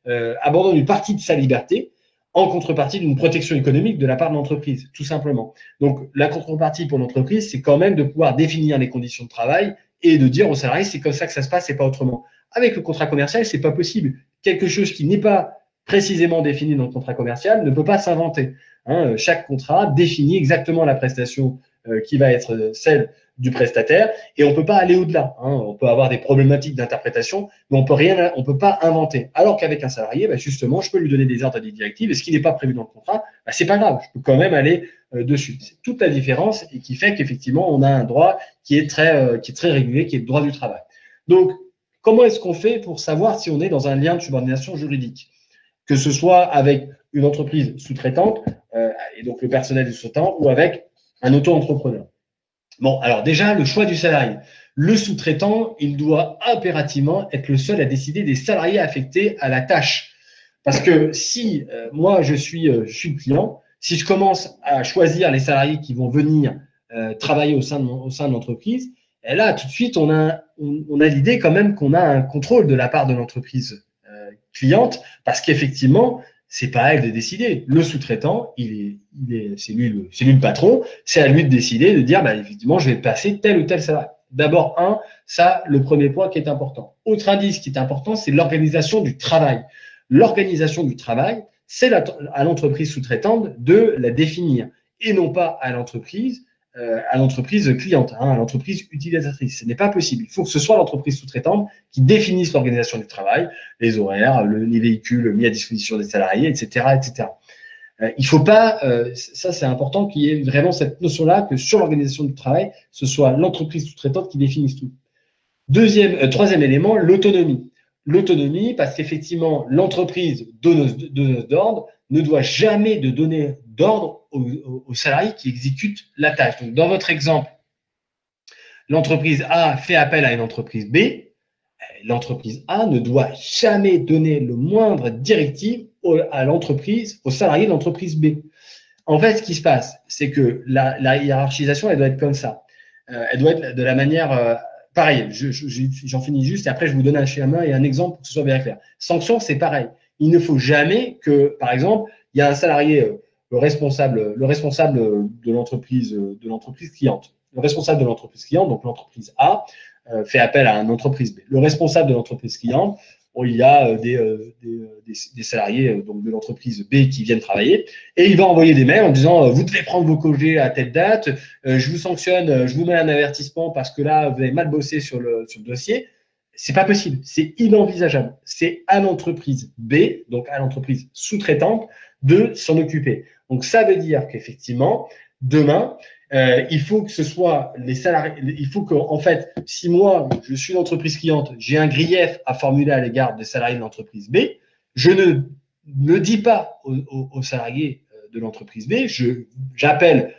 une partie de sa liberté en contrepartie d'une protection économique de la part de l'entreprise, tout simplement. Donc, la contrepartie pour l'entreprise, c'est quand même de pouvoir définir les conditions de travail et de dire aux salariés, c'est comme ça que ça se passe et pas autrement. Avec le contrat commercial, c'est pas possible. Quelque chose qui n'est pas précisément défini dans le contrat commercial ne peut pas s'inventer. Hein, chaque contrat définit exactement la prestation qui va être celle du prestataire et on ne peut pas aller au-delà. Hein. On peut avoir des problématiques d'interprétation, mais on peut pas inventer. Alors qu'avec un salarié, bah, justement, je peux lui donner des ordres et des directives et ce qui n'est pas prévu dans le contrat, bah, c'est pas grave, je peux quand même aller dessus. C'est toute la différence et qui fait qu'effectivement, on a un droit qui est très régulier, qui est le droit du travail. Donc, comment est-ce qu'on fait pour savoir si on est dans un lien de subordination juridique? Que ce soit avec une entreprise sous-traitante, et donc le personnel du sous-traitant, ou avec un auto-entrepreneur. Bon, alors déjà, le choix du salarié. Le sous-traitant, il doit impérativement être le seul à décider des salariés affectés à la tâche. Parce que si moi, je suis le client, si je commence à choisir les salariés qui vont venir travailler au sein de l'entreprise, et là, tout de suite, on a l'idée quand même qu'on a un contrôle de la part de l'entreprise cliente, parce qu'effectivement, c'est pas à elle de décider. Le sous-traitant, c'est lui le patron, c'est à lui de décider, de dire, bah, effectivement, je vais passer tel ou tel salarié. D'abord, ça, le premier point qui est important. Autre indice qui est important, c'est l'organisation du travail. L'organisation du travail, c'est à l'entreprise sous-traitante de la définir, et non pas à l'entreprise cliente, à l'entreprise utilisatrice. Ce n'est pas possible. Il faut que ce soit l'entreprise sous-traitante qui définisse l'organisation du travail, les horaires, les véhicules mis à disposition des salariés, etc., etc. Il faut pas, ça c'est important qu'il y ait vraiment cette notion-là que sur l'organisation du travail, ce soit l'entreprise sous-traitante qui définisse tout. Troisième élément, l'autonomie. L'autonomie, parce qu'effectivement, l'entreprise donneuse d'ordre ne doit jamais donner d'ordre aux salariés qui exécutent la tâche. Donc, dans votre exemple, l'entreprise A fait appel à une entreprise B. L'entreprise A ne doit jamais donner le moindre directive aux salariés de l'entreprise B. En fait, ce qui se passe, c'est que la hiérarchisation, elle doit être comme ça. Elle doit être de la manière pareil. J'en finis juste et après, je vous donne un schéma et un exemple pour que ce soit bien clair. Sanction, c'est pareil. Il ne faut jamais que, par exemple, il y a un salarié, le responsable de l'entreprise cliente. Le responsable de l'entreprise cliente, donc l'entreprise A, fait appel à une entreprise B. Le responsable de l'entreprise cliente, il y a des salariés donc de l'entreprise B qui viennent travailler et il va envoyer des mails en disant vous devez prendre vos congés à telle date, je vous sanctionne, je vous mets un avertissement parce que là vous avez mal bossé sur le dossier. C'est pas possible, c'est inenvisageable. C'est à l'entreprise B, donc à l'entreprise sous-traitante, de s'en occuper. Donc ça veut dire qu'effectivement, demain, il faut que ce soit les salariés, il faut que, en fait, si moi, je suis l'entreprise cliente, j'ai un grief à formuler à l'égard des salariés de l'entreprise B, je ne dis pas aux salariés de l'entreprise B, j'appelle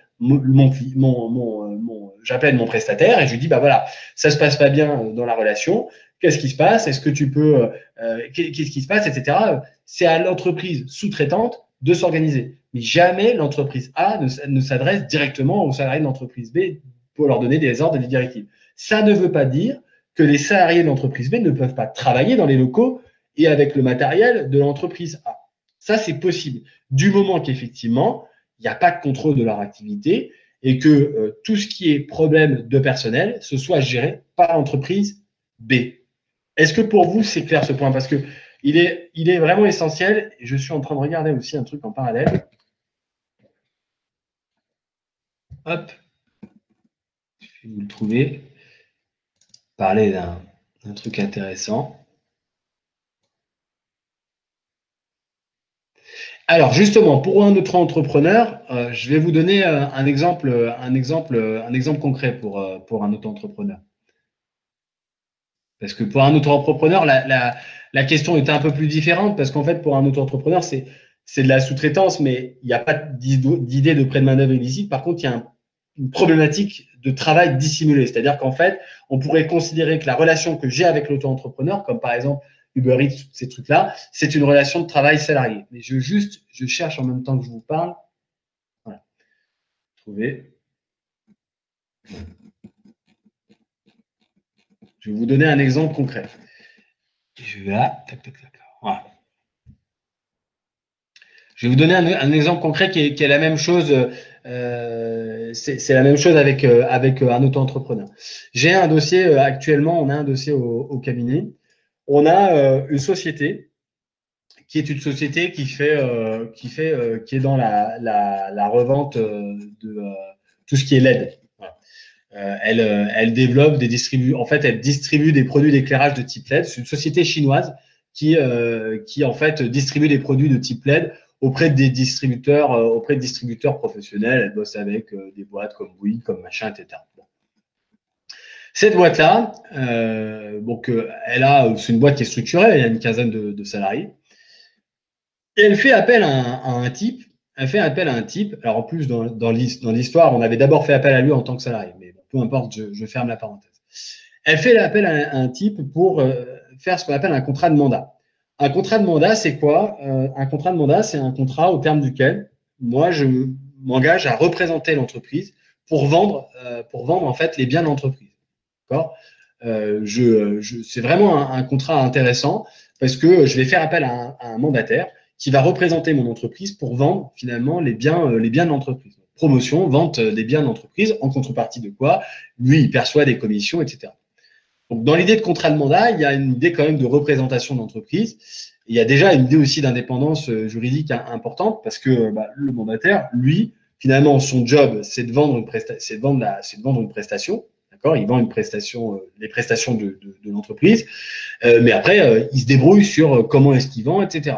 j'appelle mon prestataire et je lui dis, bah voilà, ça se passe pas bien dans la relation, qu'est-ce qui se passe, est-ce que tu peux, qu'est-ce qui se passe, etc. C'est à l'entreprise sous-traitante de s'organiser. Mais jamais l'entreprise A ne s'adresse directement aux salariés de l'entreprise B pour leur donner des ordres et des directives. Ça ne veut pas dire que les salariés de l'entreprise B ne peuvent pas travailler dans les locaux et avec le matériel de l'entreprise A. Ça, c'est possible. Du moment qu'effectivement, il n'y a pas de contrôle de leur activité et que tout ce qui est problème de personnel, ce soit géré par l'entreprise B. Est-ce que pour vous, c'est clair ce point? Parce que il est vraiment essentiel. Je suis en train de regarder aussi un truc en parallèle. Hop. Je vais vous le trouver. Parler d'un truc intéressant. Alors justement, pour un autre entrepreneur, je vais vous donner un exemple concret pour un auto-entrepreneur. Parce que pour un auto-entrepreneur, la question est un peu plus différente parce qu'en fait, pour un auto-entrepreneur, c'est de la sous-traitance, mais il n'y a pas d'idée de prêt de main-d'œuvre illicite. Par contre, il y a une problématique de travail dissimulé. C'est-à-dire qu'en fait, on pourrait considérer que la relation que j'ai avec l'auto-entrepreneur, comme par exemple Uber Eats, ces trucs-là, c'est une relation de travail salarié. Mais je cherche en même temps que je vous parle. Voilà. Trouver. Je vais vous donner un exemple concret. Je vais là. Tac, tac, tac. Voilà. Je vais vous donner un exemple concret qui est la même chose. C'est la même chose avec un auto-entrepreneur. J'ai un dossier actuellement, on a un dossier au cabinet. On a une société qui est une société qui est dans la revente de tout ce qui est LED. Voilà. Elle développe des en fait, elle distribue des produits d'éclairage de type LED. C'est une société chinoise qui en fait distribue des produits de type LED auprès de distributeurs professionnels. Elle bosse avec des boîtes comme Bouygues, comme machin, etc. Bon. Cette boîte-là, c'est une boîte qui est structurée, il y a une quinzaine de salariés. Et elle fait appel à un type. Elle fait appel à un type. Alors en plus, dans l'histoire, on avait d'abord fait appel à lui en tant que salarié, mais peu importe, je ferme la parenthèse. Elle fait appel à un type pour faire ce qu'on appelle un contrat de mandat. Un contrat de mandat, c'est quoi? Un contrat de mandat, c'est un contrat au terme duquel moi, je m'engage à représenter l'entreprise pour vendre en fait les biens de l'entreprise. D'accord? C'est vraiment un contrat intéressant parce que je vais faire appel à un mandataire qui va représenter mon entreprise pour vendre finalement les biens de l'entreprise. Promotion, vente des biens de l'entreprise, en contrepartie de quoi lui, il perçoit des commissions, etc. Donc, dans l'idée de contrat de mandat, il y a une idée quand même de représentation de l'entreprise. Il y a déjà une idée aussi d'indépendance juridique importante parce que le mandataire, lui, finalement, son job, c'est de vendre une prestation. D'accord, il vend une prestation, les prestations de l'entreprise, mais après, il se débrouille sur comment est-ce qu'il vend, etc.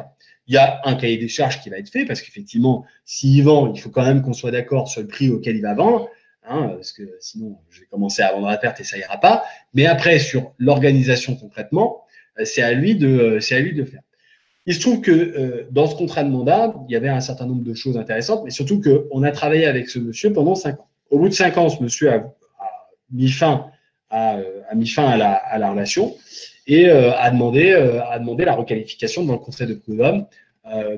Il y a un cahier des charges qui va être fait parce qu'effectivement, s'il vend, il faut quand même qu'on soit d'accord sur le prix auquel il va vendre, parce que sinon, je vais commencer à vendre à perte et ça ira pas. Mais après, sur l'organisation concrètement, c'est à lui de faire. Il se trouve que dans ce contrat de mandat, il y avait un certain nombre de choses intéressantes, mais surtout qu'on a travaillé avec ce monsieur pendant 5 ans. Au bout de 5 ans, ce monsieur a mis fin à la relation et a demandé la requalification devant le conseil de prud'homme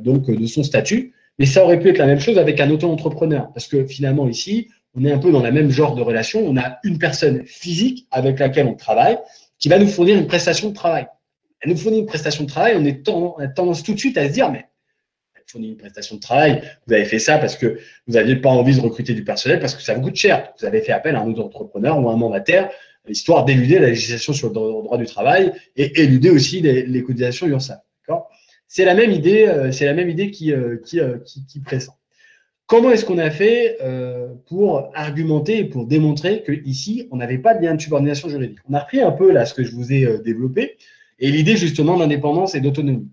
donc de son statut. Mais ça aurait pu être la même chose avec un auto-entrepreneur parce que finalement ici, on est un peu dans la même genre de relation. On a une personne physique avec laquelle on travaille qui va nous fournir une prestation de travail. Elle nous fournit une prestation de travail, on a tendance tout de suite à se dire mais elle fournit une prestation de travail, vous avez fait ça parce que vous n'aviez pas envie de recruter du personnel parce que ça vous coûte cher. Vous avez fait appel à un auto-entrepreneur ou à un mandataire histoire d'éluder la législation sur le droit du travail et éluder aussi les cotisations URSSAF. C'est la même idée qui pressent. Comment est-ce qu'on a fait pour argumenter et pour démontrer qu'ici, on n'avait pas de lien de subordination juridique? On a repris un peu là ce que je vous ai développé et l'idée justement d'indépendance et d'autonomie.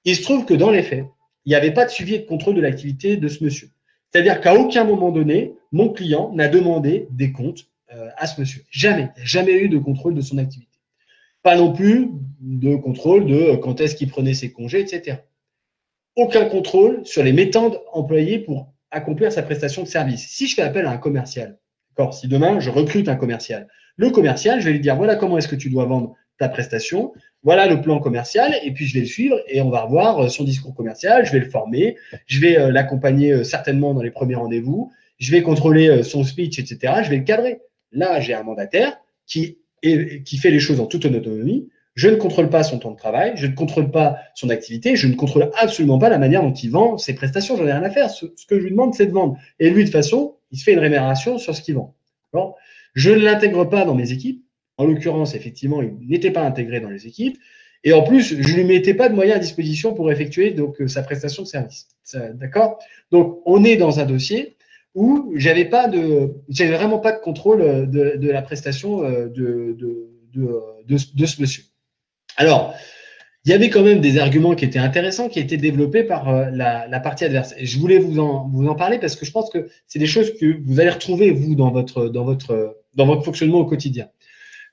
Il se trouve que dans les faits, il n'y avait pas de suivi et de contrôle de l'activité de ce monsieur. C'est-à-dire qu'à aucun moment donné, mon client n'a demandé des comptes à ce monsieur. Jamais. Il n'y a jamais eu de contrôle de son activité. Pas non plus de contrôle de quand est-ce qu'il prenait ses congés, etc. Aucun contrôle sur les méthodes employées pour accomplir sa prestation de service. Si je fais appel à un commercial, d'accord, si demain je recrute un commercial, le commercial, je vais lui dire voilà comment est-ce que tu dois vendre ta prestation, voilà le plan commercial, et puis je vais le suivre et on va revoir son discours commercial, je vais le former, je vais l'accompagner certainement dans les premiers rendez-vous, je vais contrôler son speech, etc. Je vais le cadrer. Là, j'ai un mandataire qui fait les choses en toute autonomie. Je ne contrôle pas son temps de travail, je ne contrôle pas son activité, je ne contrôle absolument pas la manière dont il vend ses prestations. J'en ai rien à faire. Ce que je lui demande, c'est de vendre. Et lui, de toute façon, il se fait une rémunération sur ce qu'il vend. Bon. Je ne l'intègre pas dans mes équipes. En l'occurrence, effectivement, il n'était pas intégré dans les équipes. Et en plus, je ne lui mettais pas de moyens à disposition pour effectuer donc, sa prestation de service. D'accord? Donc, on est dans un dossier où j'avais vraiment pas de contrôle de la prestation de ce monsieur. Alors, il y avait quand même des arguments qui étaient intéressants, qui étaient développés par la partie adverse. Et je voulais vous en parler parce que je pense que c'est des choses que vous allez retrouver, vous, dans votre fonctionnement au quotidien.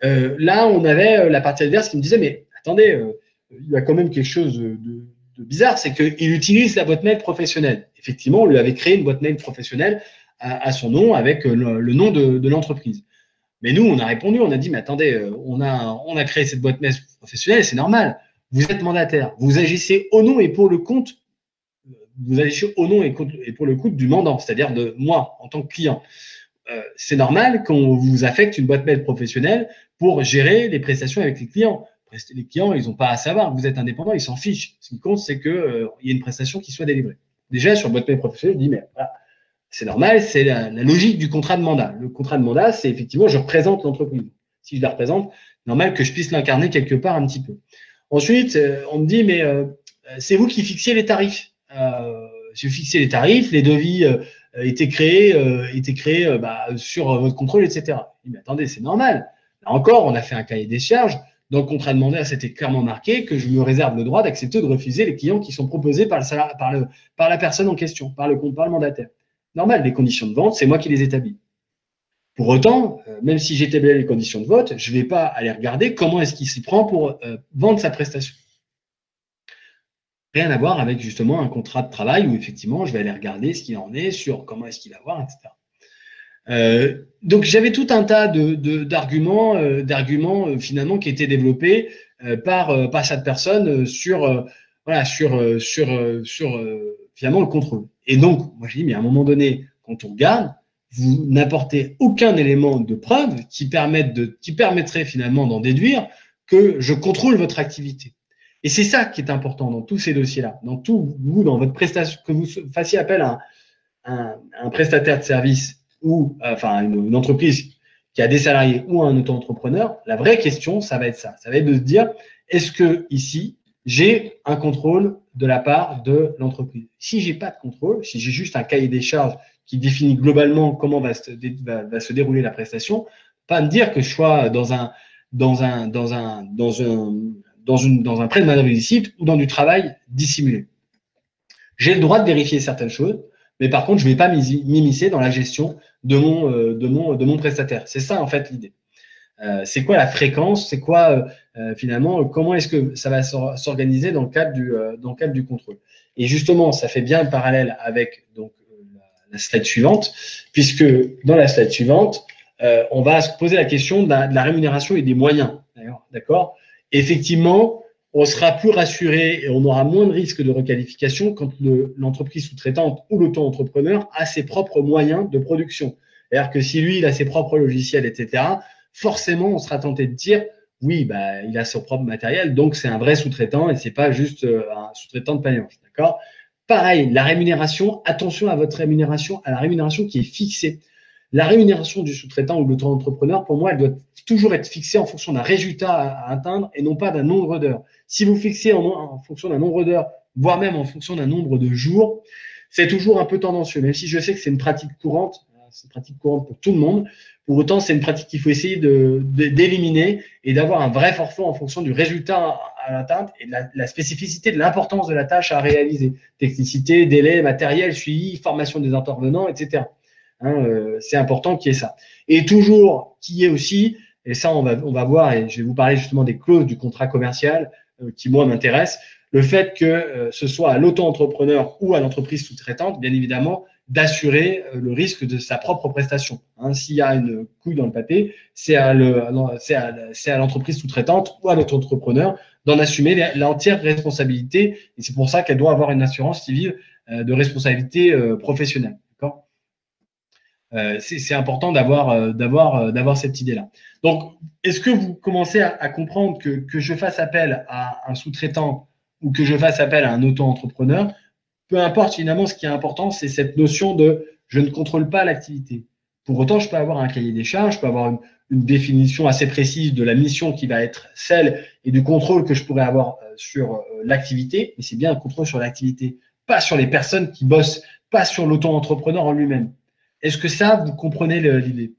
Là, on avait la partie adverse qui me disait, mais attendez, il y a quand même quelque chose de bizarre, c'est qu'il utilise la boîte mail professionnelle. Effectivement, on lui avait créé une boîte mail professionnelle à son nom avec le nom de l'entreprise. Mais nous, on a répondu, on a dit, mais attendez, on a créé cette boîte mail professionnelle, c'est normal. Vous êtes mandataire, vous agissez au nom et pour le compte, vous agissez au nom et pour le compte du mandant, c'est-à-dire de moi en tant que client. C'est normal qu'on vous affecte une boîte mail professionnelle pour gérer les prestations avec les clients. Les clients, ils n'ont pas à savoir. Vous êtes indépendant, ils s'en fichent. Ce qui compte, c'est qu'il y ait une prestation qui soit délivrée. Déjà, sur boîte mail professionnelle, je dis, mais voilà, c'est normal, c'est la logique du contrat de mandat. Le contrat de mandat, c'est effectivement, je représente l'entreprise. Si je la représente, normal que je puisse l'incarner quelque part un petit peu. Ensuite, on me dit, mais c'est vous qui fixiez les tarifs. Si vous fixez les tarifs, les devis été créé sur votre contrôle, etc. Mais attendez, c'est normal. Là encore, on a fait un cahier des charges. Dans le contrat demandé, c'était clairement marqué que je me réserve le droit d'accepter de refuser les clients qui sont proposés par la personne en question, par le mandataire. Normal, les conditions de vente, c'est moi qui les établis. Pour autant, même si j'établis les conditions de vote, je ne vais pas aller regarder comment est-ce qu'il s'y prend pour vendre sa prestation. Rien à voir avec justement un contrat de travail où effectivement, je vais aller regarder ce qu'il en est sur comment est-ce qu'il va voir, etc. Donc j'avais tout un tas d'arguments finalement qui étaient développés par cette personne sur finalement le contrôle. Et donc moi je dis mais à un moment donné quand on regarde, vous n'apportez aucun élément de preuve qui permettrait finalement d'en déduire que je contrôle votre activité. Et c'est ça qui est important dans tous ces dossiers-là, dans votre prestation, que vous fassiez appel à un prestataire de service ou enfin une entreprise qui a des salariés ou un auto-entrepreneur, la vraie question, ça va être ça. Ça va être de se dire, est-ce que ici, j'ai un contrôle de la part de l'entreprise? Si j'ai pas de contrôle, si j'ai juste un cahier des charges qui définit globalement comment va se dérouler la prestation, pas me dire que je sois dans un prêt de manœuvre illicite ou dans du travail dissimulé. J'ai le droit de vérifier certaines choses, mais par contre, je ne vais pas m'immiscer dans la gestion de mon prestataire. C'est ça, en fait, l'idée. C'est quoi la fréquence? C'est quoi, finalement, comment est-ce que ça va s'organiser dans le cadre du contrôle? Et justement, ça fait bien le parallèle avec donc, la slide suivante, puisque dans la slide suivante, on va se poser la question de la rémunération et des moyens. D'accord? Effectivement, on sera plus rassuré et on aura moins de risques de requalification quand l'entreprise sous-traitante ou l'auto-entrepreneur a ses propres moyens de production. C'est-à-dire que si lui, il a ses propres logiciels, etc., forcément, on sera tenté de dire, oui, bah, il a son propre matériel, donc c'est un vrai sous-traitant et c'est pas juste un sous-traitant de paillange. D'accord? Pareil, la rémunération, attention à votre rémunération, à la rémunération qui est fixée. La rémunération du sous-traitant ou de l'auto-entrepreneur, pour moi, elle doit toujours être fixée en fonction d'un résultat à atteindre et non pas d'un nombre d'heures. Si vous fixez en fonction d'un nombre d'heures, voire même en fonction d'un nombre de jours, c'est toujours un peu tendancieux. Même si je sais que c'est une pratique courante pour tout le monde, pour autant, c'est une pratique qu'il faut essayer d'éliminer et d'avoir un vrai forfait en fonction du résultat à l'atteinte et de la spécificité de l'importance de la tâche à réaliser. Technicité, délai, matériel, suivi, formation des intervenants, etc. C'est important qu'il y ait ça. Et toujours qu'il y ait aussi, et ça on va voir, et je vais vous parler justement des clauses du contrat commercial qui moi m'intéressent, le fait que ce soit à l'auto-entrepreneur ou à l'entreprise sous-traitante, bien évidemment, d'assurer le risque de sa propre prestation. S'il y a une couille dans le pâté, c'est à l'entreprise sous-traitante ou à l'auto-entrepreneur d'en assumer l'entière responsabilité, et c'est pour ça qu'elle doit avoir une assurance civile de responsabilité professionnelle. D'accord ? C'est important d'avoir cette idée-là. Donc, est-ce que vous commencez à comprendre que je fasse appel à un sous-traitant ou que je fasse appel à un auto-entrepreneur, peu importe finalement, ce qui est important, c'est cette notion de je ne contrôle pas l'activité. Pour autant, je peux avoir un cahier des charges, je peux avoir une définition assez précise de la mission qui va être celle et du contrôle que je pourrais avoir sur l'activité, mais c'est bien un contrôle sur l'activité, pas sur les personnes qui bossent, pas sur l'auto-entrepreneur en lui-même. Est-ce que ça, vous comprenez l'idée?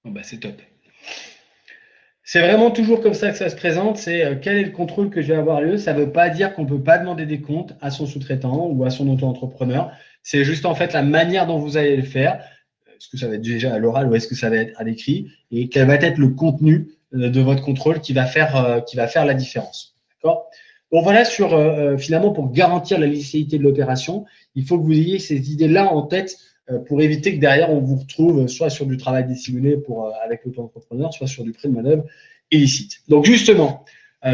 Bon, bah, c'est top. C'est vraiment toujours comme ça que ça se présente, c'est quel est le contrôle que je vais avoir lieu. Ça ne veut pas dire qu'on ne peut pas demander des comptes à son sous-traitant ou à son auto-entrepreneur. C'est juste en fait la manière dont vous allez le faire. Est-ce que ça va être déjà à l'oral ou est-ce que ça va être à l'écrit? Et quel va être le contenu de votre contrôle qui va faire la différence. D'accord? Bon, voilà, finalement, pour garantir la licéité de l'opération, il faut que vous ayez ces idées-là en tête pour éviter que derrière, on vous retrouve soit sur du travail dissimulé avec l'auto-entrepreneur, soit sur du prêt de manœuvre illicite. Donc, justement,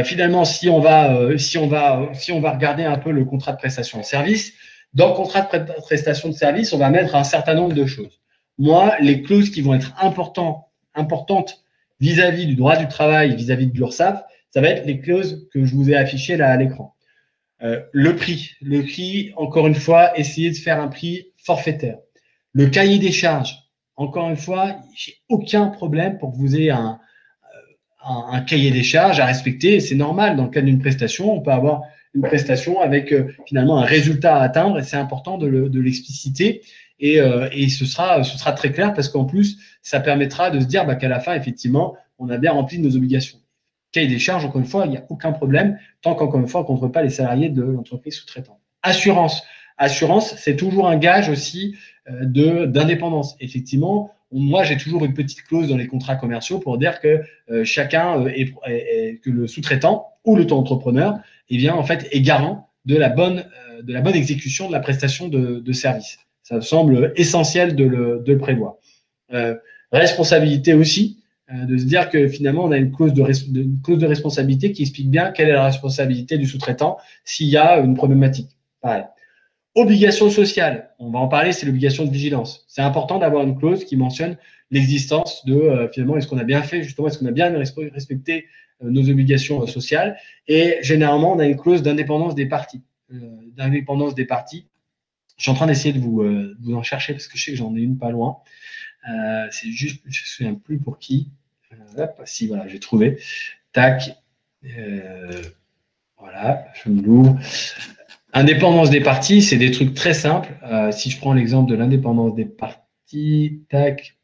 finalement, si on va regarder un peu le contrat de prestation de service, dans le contrat de prestation de service, on va mettre un certain nombre de choses. Moi, les clauses qui vont être importantes vis-à-vis du droit du travail, vis-à-vis de l'URSSAF, ça va être les clauses que je vous ai affichées là à l'écran. Le prix, encore une fois, essayez de faire un prix forfaitaire. Le cahier des charges, encore une fois, j'ai aucun problème pour que vous ayez un cahier des charges à respecter. C'est normal, dans le cadre d'une prestation, on peut avoir une prestation avec finalement un résultat à atteindre et c'est important de l'expliciter et ce sera très clair parce qu'en plus, ça permettra de se dire qu'à la fin, effectivement, on a bien rempli nos obligations. Cahier des charges, encore une fois, il n'y a aucun problème tant qu'encore une fois, on ne contre pas les salariés de l'entreprise sous-traitante. Assurance, c'est toujours un gage aussi d'indépendance. Effectivement, moi, j'ai toujours une petite clause dans les contrats commerciaux pour dire que que le sous-traitant ou l'auto-entrepreneur, en fait, est garant de la bonne exécution de la prestation de service. Ça me semble essentiel de le prévoir. Responsabilité aussi, de se dire que finalement, on a une clause de responsabilité qui explique bien quelle est la responsabilité du sous-traitant s'il y a une problématique. Pareil. Obligation sociale, on va en parler, c'est l'obligation de vigilance. C'est important d'avoir une clause qui mentionne l'existence de, finalement, est-ce qu'on a bien fait, justement, est-ce qu'on a bien respecté nos obligations sociales. Et généralement, on a une clause d'indépendance des parties. Je suis en train d'essayer de vous en chercher parce que je sais que j'en ai une pas loin. C'est juste, je ne me souviens plus pour qui. Si, voilà, j'ai trouvé. Tac. Voilà, je me l'ouvre. Indépendance des parties, c'est des trucs très simples. Si je prends l'exemple de l'indépendance des parties, tac.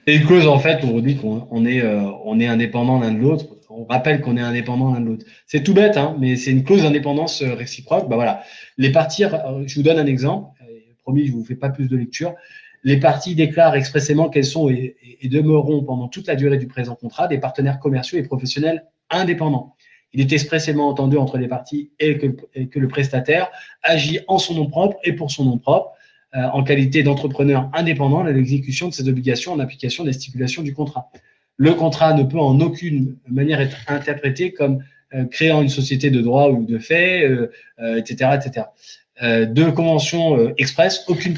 C'est une clause en fait où on dit qu'on est indépendant l'un de l'autre. On rappelle qu'on est indépendant l'un de l'autre. C'est tout bête, hein, mais c'est une clause d'indépendance réciproque. Voilà. Les parties, je vous donne un exemple. Promis, je ne vous fais pas plus de lecture. Les parties déclarent expressément qu'elles sont et demeureront pendant toute la durée du présent contrat des partenaires commerciaux et professionnels indépendants. Il est expressément entendu entre les parties et que le prestataire agit en son nom propre et pour son nom propre, en qualité d'entrepreneur indépendant à l'exécution de ses obligations en application des stipulations du contrat. Le contrat ne peut en aucune manière être interprété comme créant une société de droit ou de fait, etc., etc. De convention expresse, aucune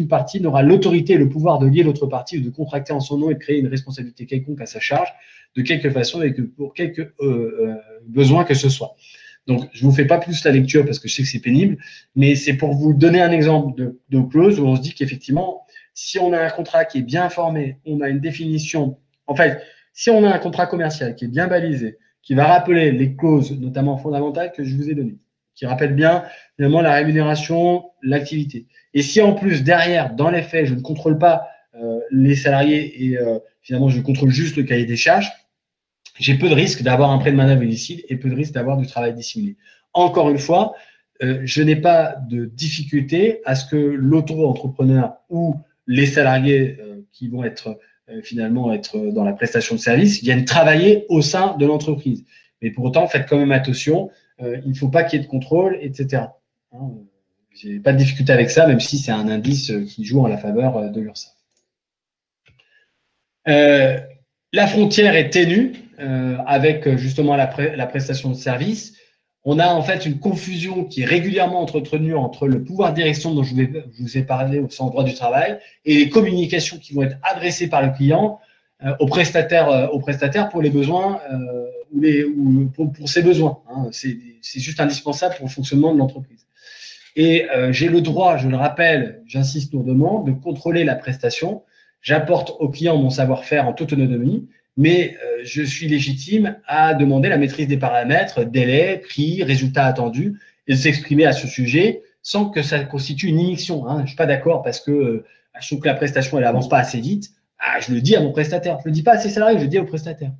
partie n'aura l'autorité et le pouvoir de lier l'autre partie ou de contracter en son nom et de créer une responsabilité quelconque à sa charge, de quelque façon et que pour quelque besoin que ce soit. Donc, je ne vous fais pas plus la lecture parce que je sais que c'est pénible, mais c'est pour vous donner un exemple de clause où on se dit qu'effectivement, si on a un contrat qui est bien formé, on a une définition. En fait, si on a un contrat commercial qui est bien balisé, qui va rappeler les clauses, notamment fondamentales, que je vous ai données, qui rappelle bien finalement la rémunération, l'activité. Et si en plus, derrière, dans les faits, je ne contrôle pas les salariés et finalement, je contrôle juste le cahier des charges, j'ai peu de risque d'avoir un prêt de manœuvre illicite et peu de risque d'avoir du travail dissimulé. Encore une fois, je n'ai pas de difficulté à ce que l'auto-entrepreneur ou les salariés qui vont finalement être dans la prestation de service viennent travailler au sein de l'entreprise. Mais pour autant, faites quand même attention, il ne faut pas qu'il y ait de contrôle, etc. Je n'ai pas de difficulté avec ça, même si c'est un indice qui joue en la faveur de l'URSSAF. La frontière est ténue avec justement la prestation de service. On a en fait une confusion qui est régulièrement entretenue entre le pouvoir de direction dont je vous ai parlé au sein du droit du travail et les communications qui vont être adressées par le client aux prestataires pour les besoins ou pour ses besoins. C'est juste indispensable pour le fonctionnement de l'entreprise. Et j'ai le droit, je le rappelle, j'insiste lourdement, de contrôler la prestation. J'apporte au client mon savoir-faire en toute autonomie, mais je suis légitime à demander la maîtrise des paramètres, délai, prix, résultats attendus, et de s'exprimer à ce sujet sans que ça constitue une immixtion. Je ne suis pas d'accord parce que je trouve que la prestation elle avance pas assez vite. Je le dis à mon prestataire. Je ne le dis pas à ses salariés, je le dis au prestataire.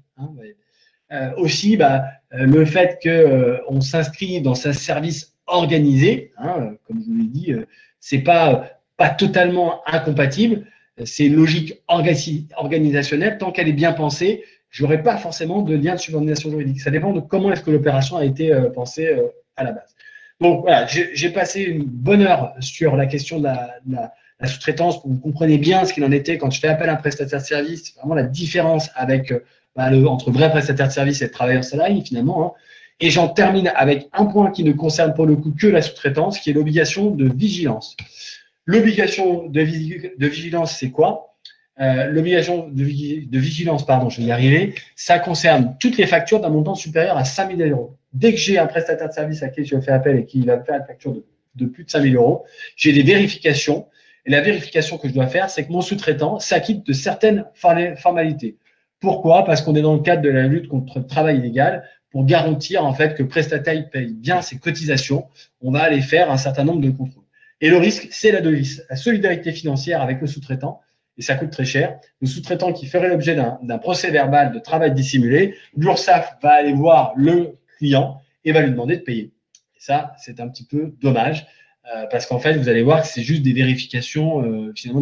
Aussi, le fait qu'on s'inscrit dans un service organisé, comme je vous l'ai dit, c'est pas totalement incompatible. C'est une logique organisationnelle. Tant qu'elle est bien pensée, je n'aurai pas forcément de lien de subordination juridique. Ça dépend de comment est-ce que l'opération a été pensée à la base. Donc voilà, j'ai passé une bonne heure sur la question de la sous-traitance pour que vous compreniez bien ce qu'il en était quand je fais appel à un prestataire de service. C'est vraiment la différence avec entre vrai prestataire de service et travailleur salarié finalement. Et j'en termine avec un point qui ne concerne pour le coup que la sous-traitance, qui est l'obligation de vigilance. L'obligation de vigilance, c'est quoi? L'obligation de vigilance, pardon, je vais y arriver, ça concerne toutes les factures d'un montant supérieur à 5 000 euros. Dès que j'ai un prestataire de service à qui je fais appel et qui va me faire une facture de plus de 5 000 euros, j'ai des vérifications. Et la vérification que je dois faire, c'est que mon sous-traitant s'acquitte de certaines formalités. Pourquoi? Parce qu'on est dans le cadre de la lutte contre le travail illégal. Pour garantir en fait que le prestataire paye bien ses cotisations, on va aller faire un certain nombre de contrôles. Et le risque, c'est la solidarité financière avec le sous-traitant. Et ça coûte très cher. Le sous-traitant qui ferait l'objet d'un procès verbal de travail dissimulé, l'URSSAF va aller voir le client et va lui demander de payer. Et ça, c'est un petit peu dommage parce qu'en fait, vous allez voir que c'est juste des vérifications, finalement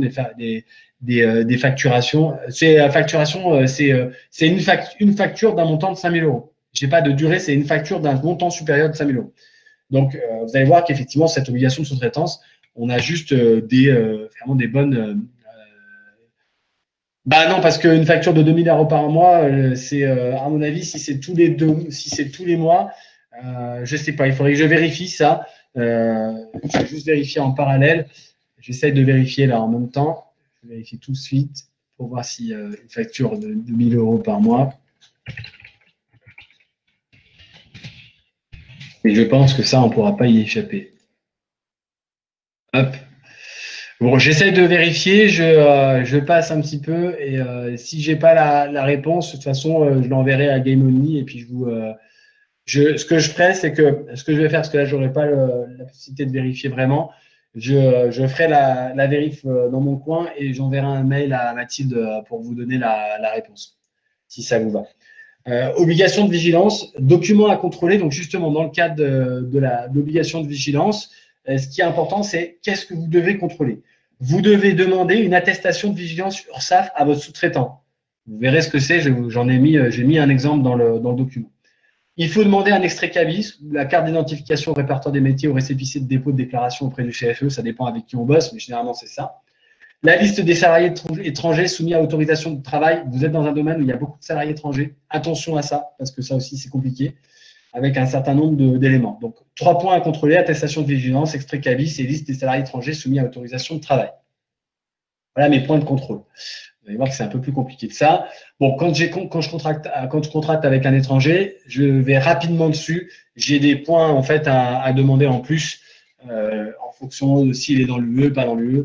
des facturations. C'est la facturation, c'est une facture d'un montant de 5 000 euros. Je n'ai pas de durée, c'est une facture d'un montant supérieur de 5 000 euros. Donc, vous allez voir qu'effectivement, cette obligation de sous-traitance, on a juste vraiment des bonnes. Bah non, parce qu'une facture de 2 000 euros par mois, c'est à mon avis, si c'est tous les mois, je sais pas. Il faudrait que je vérifie ça. Je vais juste vérifier en parallèle. J'essaie de vérifier là en même temps. Je vais vérifier tout de suite pour voir si une facture de 2 000 euros par mois. Et je pense que ça, on ne pourra pas y échapper. Hop. Bon, j'essaie de vérifier, je passe un petit peu et si j'ai pas la réponse, de toute façon, je l'enverrai à Game Only et puis ce que je ferai, c'est que ce que je vais faire, parce que là, j'aurai pas la possibilité de vérifier vraiment, je ferai la vérif dans mon coin et j'enverrai un mail à Mathilde pour vous donner la réponse, si ça vous va. Obligation de vigilance, document à contrôler. Donc justement, dans le cadre de l'obligation de vigilance, ce qui est important, c'est qu'est-ce que vous devez contrôler. Vous devez demander une attestation de vigilance URSSAF à votre sous-traitant. Vous verrez ce que c'est. J'ai mis un exemple dans le document. Il faut demander un extrait CABIS, la carte d'identification au répertoire des métiers, au récépissé de dépôt de déclaration auprès du CFE. Ça dépend avec qui on bosse, mais généralement c'est ça. La liste des salariés étrangers soumis à autorisation de travail. Vous êtes dans un domaine où il y a beaucoup de salariés étrangers. Attention à ça, parce que ça aussi, c'est compliqué, avec un certain nombre d'éléments. Donc, 3 points à contrôler, attestation de vigilance, extrait CABIS et liste des salariés étrangers soumis à autorisation de travail. Voilà mes points de contrôle. Vous allez voir que c'est un peu plus compliqué que ça. Bon, quand je contracte avec un étranger, je vais rapidement dessus. J'ai des points en fait à demander en plus en fonction de s'il est dans l'UE, pas dans l'UE.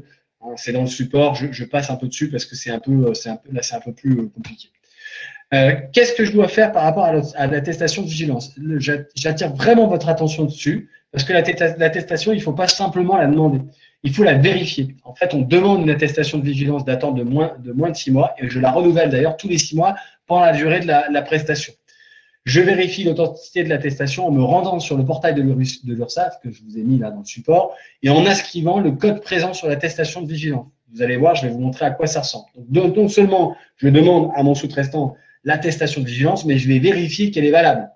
C'est dans le support, je passe un peu dessus parce que c'est un peu plus compliqué. Qu'est-ce que je dois faire par rapport à l'attestation de vigilance? J'attire vraiment votre attention dessus parce que l'attestation, il ne faut pas simplement la demander, il faut la vérifier. En fait, on demande une attestation de vigilance datant de moins de 6 mois et je la renouvelle d'ailleurs tous les 6 mois pendant la durée de la prestation. Je vérifie l'authenticité de l'attestation en me rendant sur le portail de l'URSSAF, que je vous ai mis là dans le support, et en inscrivant le code présent sur l'attestation de vigilance. Vous allez voir, je vais vous montrer à quoi ça ressemble. Donc non seulement je demande à mon sous-traitant l'attestation de vigilance, mais je vais vérifier qu'elle est valable.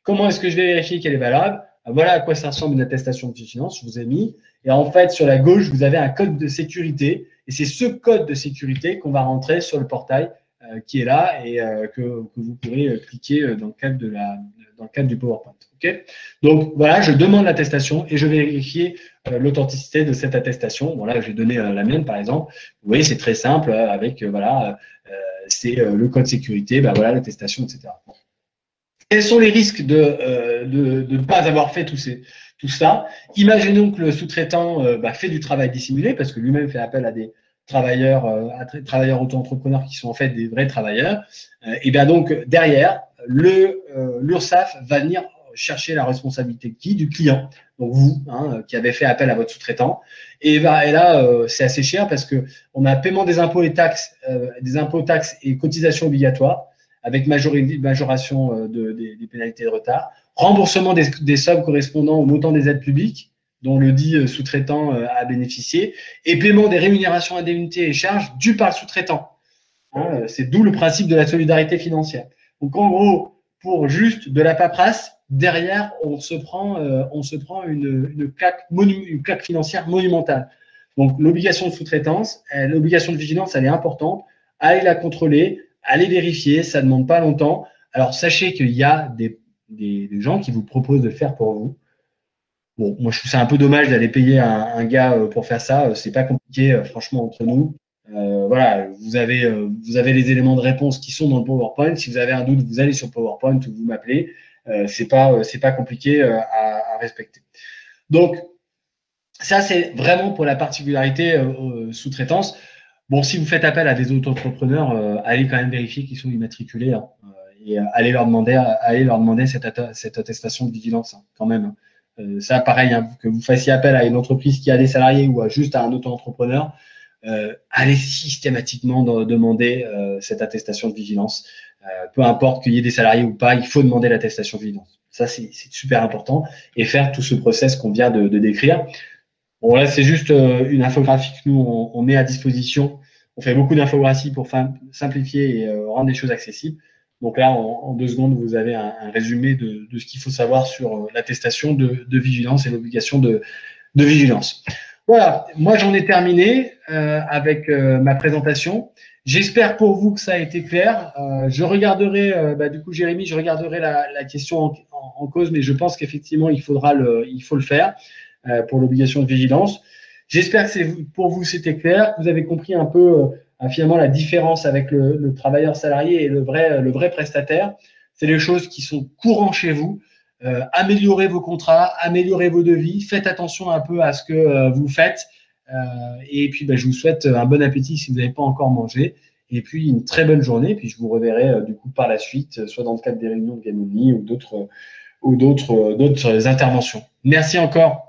Comment est-ce que je vais vérifier qu'elle est valable? Voilà à quoi ça ressemble une attestation de vigilance, je vous ai mis. Et en fait, sur la gauche, vous avez un code de sécurité, et c'est ce code de sécurité qu'on va rentrer sur le portail qui est là et que vous pourrez cliquer dans le cadre du PowerPoint. Okay, donc voilà, je demande l'attestation et je vais vérifier l'authenticité de cette attestation. Bon là, j'ai donné la mienne par exemple. Vous voyez, c'est très simple avec c'est le code sécurité, voilà l'attestation, etc. Bon. Quels sont les risques de ne pas avoir fait tout ça? Imaginons que le sous-traitant fait du travail dissimulé parce que lui-même fait appel à des travailleurs auto-entrepreneurs qui sont en fait des vrais travailleurs. Et bien donc derrière, l'URSSAF va venir chercher la responsabilité du client, donc vous, qui avez fait appel à votre sous-traitant. Et là, c'est assez cher parce que on a paiement des impôts et taxes, taxes et cotisations obligatoires avec majoration des pénalités de retard, remboursement des sommes correspondant au montant des aides publiques dont le dit sous-traitant a bénéficié, et paiement des rémunérations, indemnités et charges dues par le sous-traitant. C'est d'où le principe de la solidarité financière. Donc en gros, pour juste de la paperasse, derrière, on se prend une claque financière monumentale. Donc l'obligation de sous-traitance, l'obligation de vigilance, elle est importante. Allez la contrôler, allez vérifier, ça ne demande pas longtemps. Alors sachez qu'il y a des gens qui vous proposent de le faire pour vous. Bon, moi, je trouve ça un peu dommage d'aller payer un gars pour faire ça. C'est pas compliqué, franchement, entre nous. Voilà, vous avez les éléments de réponse qui sont dans le PowerPoint. Si vous avez un doute, vous allez sur PowerPoint ou vous m'appelez. C'est pas compliqué à respecter. Donc, ça, c'est vraiment pour la particularité sous-traitance. Bon, si vous faites appel à des auto-entrepreneurs, allez quand même vérifier qu'ils sont immatriculés et allez leur demander cette attestation de vigilance quand même. Ça, pareil, que vous fassiez appel à une entreprise qui a des salariés ou juste à un auto-entrepreneur, allez systématiquement demander cette attestation de vigilance. Peu importe qu'il y ait des salariés ou pas, il faut demander l'attestation de vigilance. Ça, c'est super important. Et faire tout ce process qu'on vient de décrire. Bon, là, c'est juste une infographie que nous, on met à disposition. On fait beaucoup d'infographies pour simplifier et rendre les choses accessibles. Donc là, en 2 secondes, vous avez un résumé de ce qu'il faut savoir sur l'attestation de vigilance et l'obligation de vigilance. Voilà, moi j'en ai terminé avec ma présentation. J'espère pour vous que ça a été clair. Je regarderai, du coup Jérémy, je regarderai la question en cause, mais je pense qu'effectivement il faut le faire pour l'obligation de vigilance. J'espère que pour vous c'était clair, que vous avez compris un peu finalement la différence avec le travailleur salarié et le vrai prestataire. C'est les choses qui sont courantes chez vous. Améliorez vos contrats, améliorez vos devis, faites attention un peu à ce que vous faites. Et puis, je vous souhaite un bon appétit si vous n'avez pas encore mangé. Et puis, une très bonne journée. Puis, je vous reverrai du coup par la suite, soit dans le cadre des réunions de Gamoni ou d'autres interventions. Merci encore.